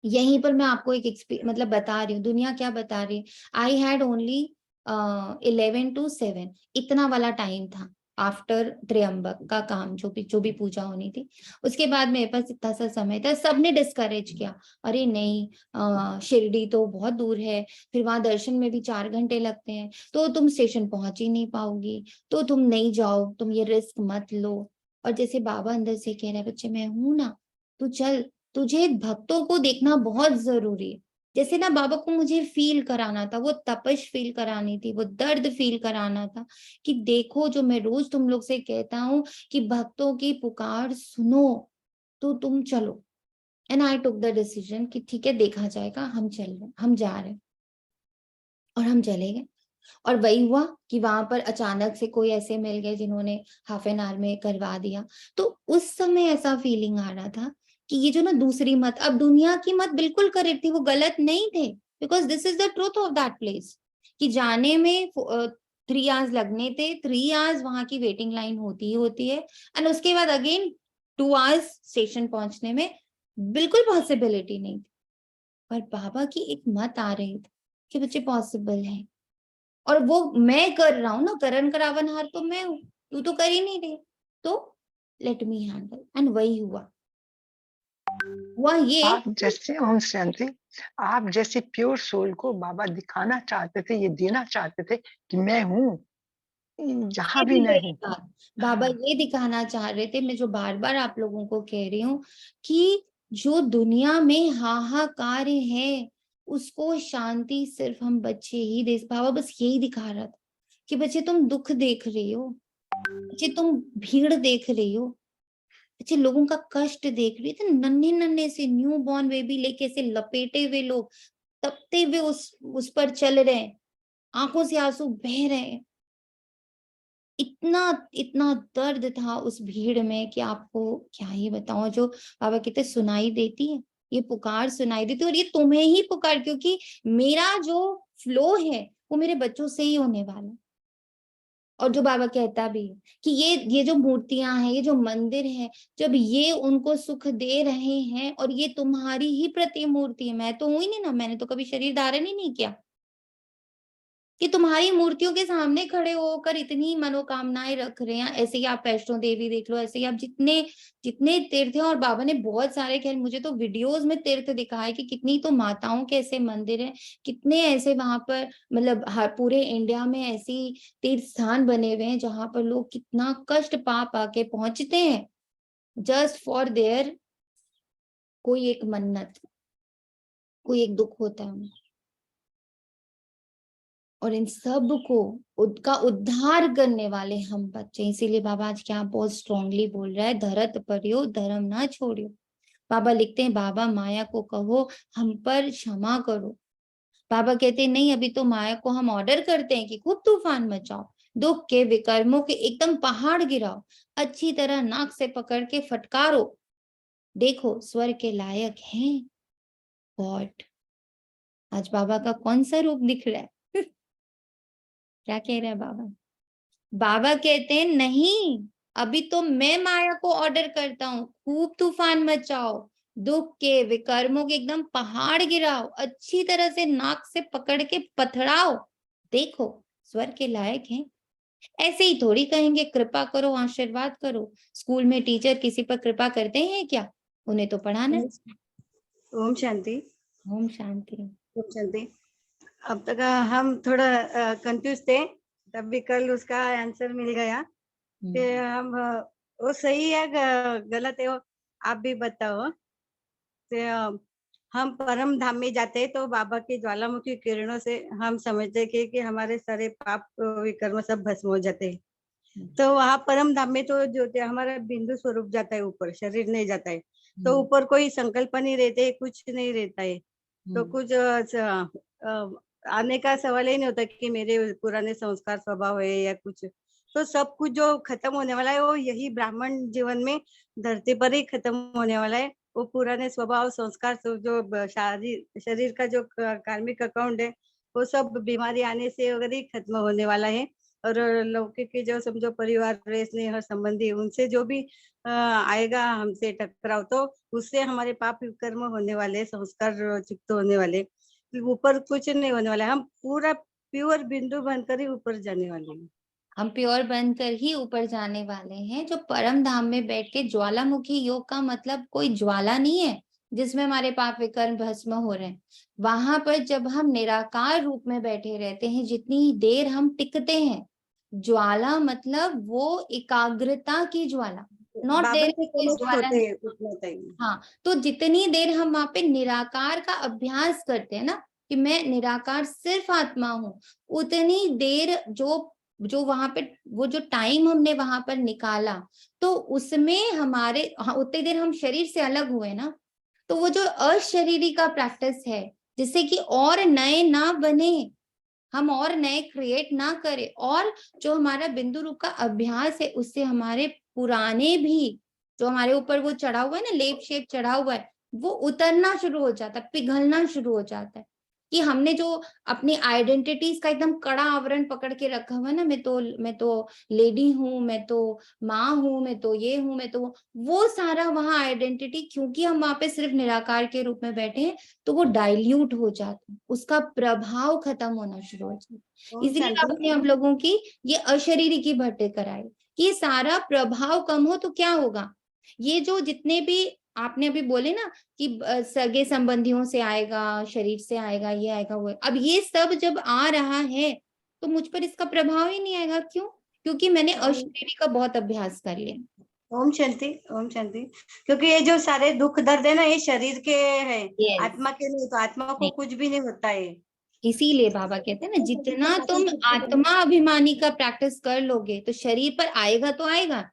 यहीं पर मैं आपको एक मतलब बता रही हूँ, दुनिया क्या बता रही है। आई हैड ओनली 11 to 7 इतना वाला टाइम था आफ्टर त्र्यंबक का काम, जो भी पूजा होनी थी, उसके बाद मेरे पास इतना सा समय था। सबने डिस्करेज किया, अरे नहीं शिरडी तो बहुत दूर है, फिर वहां दर्शन में भी 4 घंटे लगते हैं, तो तुम स्टेशन पहुंच ही नहीं पाओगी, तो तुम नहीं जाओ, तुम ये रिस्क मत लो। और जैसे बाबा अंदर से कह रहे हैं बच्चे मैं हूं ना, तू चल, तुझे भक्तों को देखना बहुत जरूरी है। जैसे ना बाबा को मुझे फील कराना था, वो तपश फील करानी थी, वो दर्द फील कराना था कि देखो जो मैं रोज तुम लोग से कहता हूँ कि भक्तों की पुकार सुनो, तो तुम चलो। And I took the decision कि ठीक है देखा जाएगा, हम चल रहे, हम जा रहे, और हम चले गए। और वही हुआ कि वहां पर अचानक से कोई ऐसे मिल गए जिन्होंने हाफ एन आवर में करवा दिया। तो उस समय ऐसा फीलिंग आ रहा था कि ये जो ना दूसरी मत, अब दुनिया की मत बिल्कुल करेक्ट थी, वो गलत नहीं थे, because this is the truth of that place कि जाने में 3 आवर्स लगने थे, 3 आवर्स वहां की वेटिंग लाइन होती ही होती है, एंड उसके बाद अगेन 2 आवर्स स्टेशन पहुंचने में बिल्कुल पॉसिबिलिटी नहीं थी। पर बाबा की एक मत आ रही थी कि बच्चे पॉसिबल है, और वो मैं कर रहा हूं ना, करण करावन हार तो मैं हूं, तू तो कर ही नहीं रही, तो लेट मी हैंडल। एंड वही हुआ। वह ये आप जैसे ओम शांति, आप जैसे प्योर सोल को बाबा दिखाना चाहते थे, ये देना चाहते थे कि मैं हूँ जहाँ भी मैं यही हूँ। बात बाबा हाँ, ये दिखाना चाह रहे थे, मैं जो बार बार आप लोगों को कह रही हूँ कि जो दुनिया में हाहाकार है उसको शांति सिर्फ हम बच्चे ही दे। बाबा बस यही दिखा रहा था कि बच्चे तुम दुख देख रही हो, बच्चे तुम भीड़ देख रही हो, बच्चे लोगों का कष्ट देख रही थी। नन्हे नन्हे से न्यू बॉर्न बेबी लेके से लपेटे हुए लोग तपते हुए उस पर चल रहे हैं, आंखों से आंसू बह रहे हैं। इतना इतना दर्द था उस भीड़ में कि आपको क्या ही बताऊं। जो बाबा कहते सुनाई देती है, ये पुकार सुनाई देती है, और ये तुम्हें ही पुकार, क्योंकि मेरा जो फ्लो है वो मेरे बच्चों से ही होने वाला है। और जो बाबा कहता भी है कि ये जो मूर्तियां हैं, ये जो मंदिर है, जब ये उनको सुख दे रहे हैं और ये तुम्हारी ही प्रतिमूर्ति है, मैं तो हूं ही नहीं ना, मैंने तो कभी शरीर धारण ही नहीं किया, कि तुम्हारी मूर्तियों के सामने खड़े होकर इतनी मनोकामनाएं रख रहे हैं। ऐसे ही आप वैष्णो देवी देख लो, ऐसे ही आप जितने जितने तीर्थ हैं, और बाबा ने बहुत सारे, खैर मुझे तो वीडियोस में तीर्थ दिखाए कि कितनी तो माताओं के ऐसे मंदिर हैं, कितने ऐसे वहां पर, मतलब हर पूरे इंडिया में ऐसी तीर्थ स्थान बने हुए हैं जहां पर लोग कितना कष्ट पा पा के पहुंचते हैं जस्ट फॉर देयर कोई एक मन्नत, कोई एक दुख होता है उन्हें। और इन सब को उनका उद्धार करने वाले हम बच्चे, इसीलिए बाबा आज क्या बहुत स्ट्रांगली बोल रहा है, धरत परियो धर्म ना छोड़ियो। बाबा लिखते हैं, बाबा माया को कहो हम पर क्षमा करो। बाबा कहते हैं नहीं, अभी तो माया को हम ऑर्डर करते हैं कि खूब तूफान मचाओ, दुख के विकर्मों के एकदम पहाड़ गिराओ, अच्छी तरह नाक से पकड़ के फटकारो, देखो स्वर्ग के लायक हैं गॉड। आज बाबा का कौन सा रूप दिख रहा है? क्या कह रहे हैं बाबा? बाबा कहते हैं नहीं, अभी तो मैं माया को ऑर्डर करता हूँ, खूब तूफान मचाओ, दुख के विकर्मों के एकदम पहाड़ गिराओ, अच्छी तरह से नाक से पकड़ के पथड़ाओ, देखो स्वर्ग के लायक हैं। ऐसे ही थोड़ी कहेंगे कृपा करो आशीर्वाद करो। स्कूल में टीचर किसी पर कृपा करते हैं क्या? उन्हें तो पढ़ाना है। ओम शांति। ओम शांति। ओम शांति। अब तक हम थोड़ा कंफ्यूज थे, तब भी कल उसका आंसर मिल गया कि हम वो सही है गलत है वो आप भी बताओ। तो हम परम धाम में जाते हैं तो बाबा की ज्वालामुखी किरणों से हम समझते हैं कि हमारे सारे पाप विकर्म सब भस्म हो जाते हैं। तो वहाँ परम धाम में तो जो हमारा बिंदु स्वरूप जाता है, ऊपर शरीर नहीं जाता है, तो ऊपर कोई संकल्प नहीं रहते, कुछ नहीं रहता है। तो कुछ आने का सवाल ही नहीं होता कि मेरे पुराने संस्कार स्वभाव है या कुछ। तो सब कुछ जो खत्म होने वाला है वो यही ब्राह्मण जीवन में धरती पर ही खत्म होने वाला है। वो पुराने स्वभाव संस्कार जो शरीर का जो कार्मिक अकाउंट है वो सब बीमारी आने से वगैरह ही खत्म होने वाला है। और लौकिक के जो समझो परिवार स्नेह संबंधी उनसे जो भी आएगा हमसे टकराव, तो उससे हमारे पाप कर्म होने वाले, संस्कार चुप्त होने वाले, ऊपर कुछ नहीं होने वाला। हम पूरा प्योर बिंदु बनकर ही ऊपर जाने वाले हैं। हम प्योर बनकर ही ऊपर जाने वाले हैं। जो परम धाम में बैठ के ज्वालामुखी योग का मतलब कोई ज्वाला नहीं है जिसमें हमारे पाप विकर्म भस्म हो रहे हैं। वहां पर जब हम निराकार रूप में बैठे रहते हैं, जितनी देर हम टिकते हैं, ज्वाला मतलब वो एकाग्रता की ज्वाला, नॉट बाबा देर से कनेक्ट ज्वाला। होते हैं उतना टाइम। हाँ, तो जितनी देर हम वहां पे निराकार का अभ्यास करते हैं ना, कि मैं निराकार सिर्फ आत्मा हूँ, उतनी देर जो वहां पे वो जो टाइम हमने वहां पर निकाला, तो उसमें हमारे उतनी देर हम शरीर से अलग हुए ना, तो वो जो अशरीरी का प्रैक्टिस है, जिससे कि और नए ना बने, हम और नए क्रिएट ना करें, और जो हमारा बिंदु रूप का अभ्यास है उससे हमारे पुराने भी जो हमारे ऊपर वो चढ़ा हुआ है ना, लेप शेप चढ़ा हुआ है, वो उतरना शुरू हो जाता है, पिघलना शुरू हो जाता है। कि हमने जो अपनी आइडेंटिटीज का एकदम कड़ा आवरण पकड़ के रखा हुआ है ना, मैं तो लेडी हूँ, मैं तो माँ हूँ, मैं तो ये हूँ, मैं तो वो सारा वहां आइडेंटिटी, क्योंकि हम वहां पे सिर्फ निराकार के रूप में बैठे हैं, तो वो डाइल्यूट हो जाता है, उसका प्रभाव खत्म होना शुरू हो जाता है। इसलिए आपने हम लोगों की ये अशरीरी की भट्टे कराई कि ये सारा प्रभाव कम हो तो क्या होगा, ये जो जितने भी आपने अभी बोले ना कि सगे संबंधियों से आएगा, शरीर से आएगा, ये आएगा वो। अब ये सब जब आ रहा है तो मुझ पर इसका प्रभाव ही नहीं आएगा। क्यों? क्योंकि मैंने अशरीरी का बहुत अभ्यास कर लिया। ओम शांति, ओम शांति। क्योंकि ये जो सारे दुख दर्द है ना, ये शरीर के है, Yes. आत्मा के नहीं। तो आत्मा को नहीं। कुछ भी नहीं होता है। इसीलिए बाबा कहते हैं ना, जितना तुम आत्मा अभिमानी का प्रैक्टिस कर लोगे तो शरीर पर आएगा तो आएगा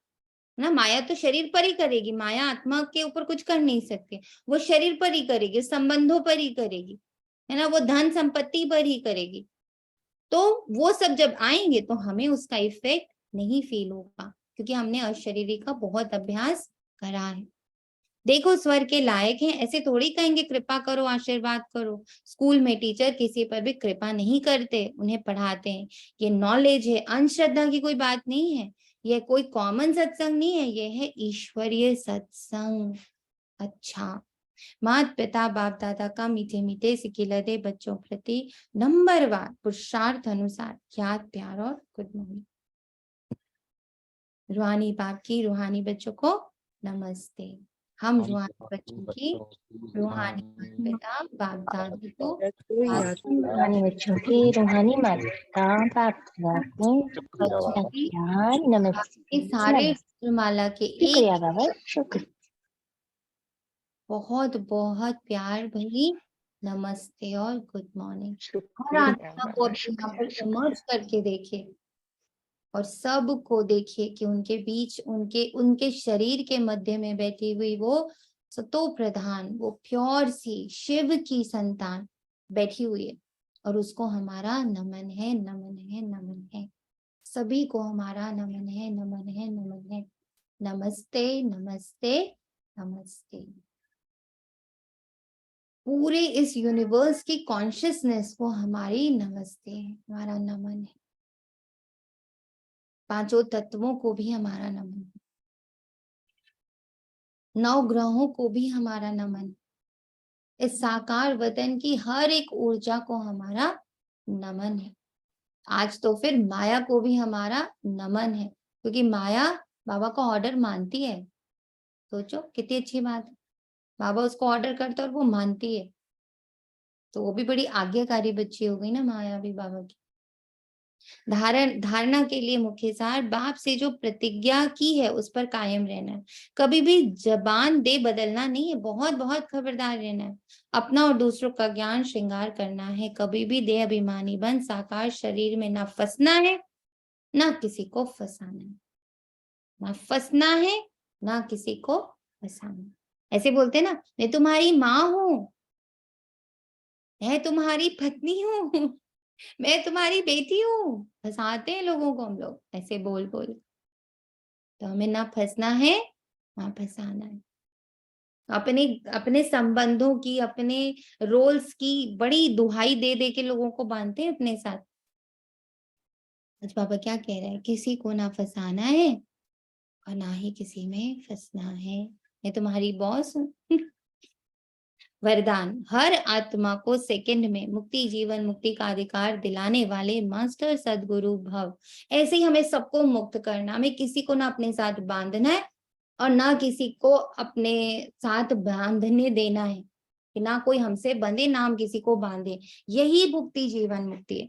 ना। माया तो शरीर पर ही करेगी, माया आत्मा के ऊपर कुछ कर नहीं सकती, वो शरीर पर ही करेगी, संबंधों पर ही करेगी, है ना, वो धन संपत्ति पर ही करेगी। तो वो सब जब आएंगे तो हमें उसका इफेक्ट नहीं फील होगा, क्योंकि हमने अशरीरी का बहुत अभ्यास करा है। देखो स्वर के लायक हैं, ऐसे थोड़ी कहेंगे कृपा करो, आशीर्वाद करो। स्कूल में टीचर किसी पर भी कृपा नहीं करते, उन्हें पढ़ाते हैं। ये नॉलेज है, अंधश्रद्धा की कोई बात नहीं है, यह कोई कॉमन सत्संग नहीं है, यह है ईश्वरीय सत्संग। अच्छा, माता पिता बाप दादा का मीठे मीठे सिखिलते बच्चों प्रति नंबरवार पुरुषार्थ अनुसार याद, प्यार और गुड मॉर्निंग। रूहानी बाप की रूहानी बच्चों को नमस्ते। हम रूहानी बच्चों की रूहानी माता पिता बाप दादा को रूहानी बच्चों की रूहानी माता बाप बच्चों की नमस्ते। सारे माला के शुक्रिया एक बाबा, शुक्रिया। बहुत बहुत प्यार भरी नमस्ते और गुड मॉर्निंग। हर शुक्रिया आत्मा को बाबा, अपने यहाँ शुक्रिया पर शुक्रिया। इमर्ज करके देखे और सब को देखे कि उनके बीच, उनके शरीर के मध्य में बैठी हुई वो सतो प्रधान, वो प्योर सी शिव की संतान बैठी हुई है, और उसको हमारा नमन है, नमन है, नमन है। सभी को हमारा नमन है, नमन है, नमन है। नमस्ते, नमस्ते, नमस्ते। पूरे इस यूनिवर्स की कॉन्शियसनेस को हमारी नमस्ते है, हमारा नमन है। पांचों तत्वों को भी हमारा नमन है, 9 ग्रहों को भी हमारा नमन है, इस साकार वतन की हर एक ऊर्जा को हमारा नमन है। आज तो फिर माया को भी हमारा नमन है, क्योंकि माया बाबा का ऑर्डर मानती है। सोचो कितनी अच्छी बात है, बाबा उसको ऑर्डर करता है और वो मानती है, तो वो भी बड़ी आज्ञाकारी बच्ची हो गई ना माया भी बाबा की। धारणा के लिए मुख्य सार, बाप से जो प्रतिज्ञा की है उस पर कायम रहना है, कभी भी जबान दे बदलना नहीं है, बहुत बहुत खबरदार रहना है। अपना और दूसरों का ज्ञान श्रृंगार करना है, कभी भी देह अभिमानी बन साकार शरीर में ना फंसना है, ना किसी को फंसाना है, ना फंसना है, ना किसी को फंसाना। ऐसे बोलते ना, मैं तुम्हारी माँ हूं, मैं तुम्हारी पत्नी हूँ, मैं तुम्हारी बेटी हूँ, फंसाते हैं लोगों को हम लोग ऐसे बोल बोल। तो हमें ना फंसना है, ना फंसाना है। अपने अपने संबंधों की, अपने रोल्स की बड़ी दुहाई दे दे के लोगों को बांधते हैं अपने साथ। आज बाबा क्या कह रहे हैं, किसी को ना फंसाना है और ना ही किसी में फंसना है, मैं तुम्हारी बॉस हूँ। वरदान, हर आत्मा को सेकंड में मुक्ति, जीवन मुक्ति का अधिकार दिलाने वाले मास्टर सदगुरु भव। ऐसे ही हमें सबको मुक्त करना, हमें किसी को ना अपने साथ बांधना है और ना किसी को अपने साथ बांधने देना है, कि ना कोई हमसे बंधे ना हम किसी को बांधे। यही मुक्ति, जीवन मुक्ति है।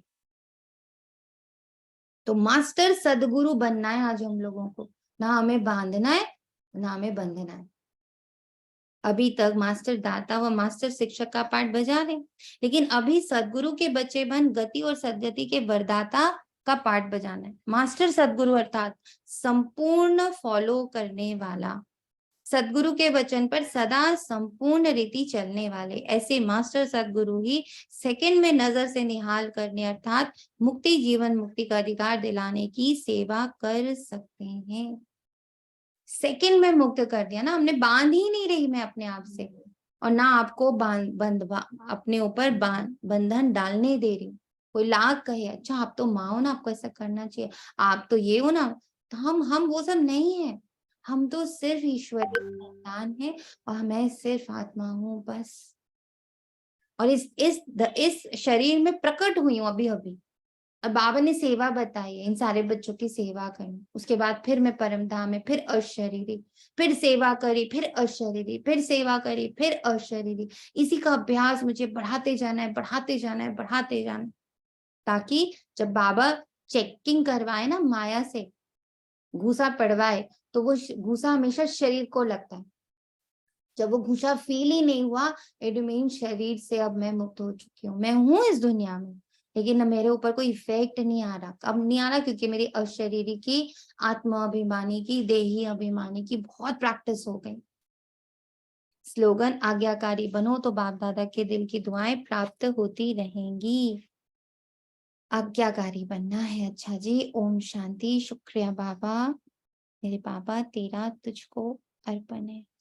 तो मास्टर सदगुरु बनना है आज हम लोगों को, ना हमें बांधना है ना हमें बंधना है। अभी तक मास्टर दाता व मास्टर शिक्षक का पाठ बजा रहे, लेकिन अभी सदगुरु के बच्चे बन गति और सदगति के वरदाता का पाठ बजाना है। मास्टर सदगुरु अर्थात संपूर्ण फॉलो करने वाला, सदगुरु के वचन पर सदा संपूर्ण रीति चलने वाले, ऐसे मास्टर सदगुरु ही सेकंड में नजर से निहाल करने अर्थात मुक्ति, जीवन मुक्ति का अधिकार दिलाने की सेवा कर सकते हैं। सेकंड में मुक्त कर दिया ना हमने, बांध ही नहीं रही मैं अपने आप से, और ना आपको अपने ऊपर बंधन डालने दे रही हूँ। कोई लाख कहे अच्छा आप तो माँ हो ना, आपको ऐसा करना चाहिए, आप तो ये हो ना, तो हम वो सब नहीं है। हम तो सिर्फ ईश्वरीय संतान है और मैं सिर्फ आत्मा हूँ बस। और इस शरीर में प्रकट हुई हूँ अभी अभी। और बाबा ने सेवा बताई है, इन सारे बच्चों की सेवा करनी, उसके बाद फिर मैं परम धाम में, फिर अशरीरी। फिर सेवा करी, फिर अशरीरी, फिर सेवा करी, फिर अशरीरी। इसी का अभ्यास मुझे बढ़ाते जाना है, बढ़ाते जाना है, बढ़ाते जाना है, ताकि जब बाबा चेकिंग करवाए ना माया से, घूसा पड़वाए, तो वो घूसा हमेशा शरीर को लगता है। जब वो घूसा फील ही नहीं हुआ, इट मीन शरीर से अब मैं मुक्त हो चुकी हूँ, मैं हूँ इस दुनिया में, लेकिन न मेरे ऊपर कोई इफेक्ट नहीं आ रहा। अब नहीं आ रहा क्योंकि मेरी अशरीरी की, आत्मा अभिमानी की, देही अभिमानी की बहुत प्रैक्टिस हो गई। स्लोगन आज्ञाकारी बनो तो बाप दादा के दिल की दुआएं प्राप्त होती रहेंगी। आज्ञाकारी बनना है। अच्छा जी, ओम शांति। शुक्रिया बाबा। मेरे बाबा तेरा तुझको अर्पण है।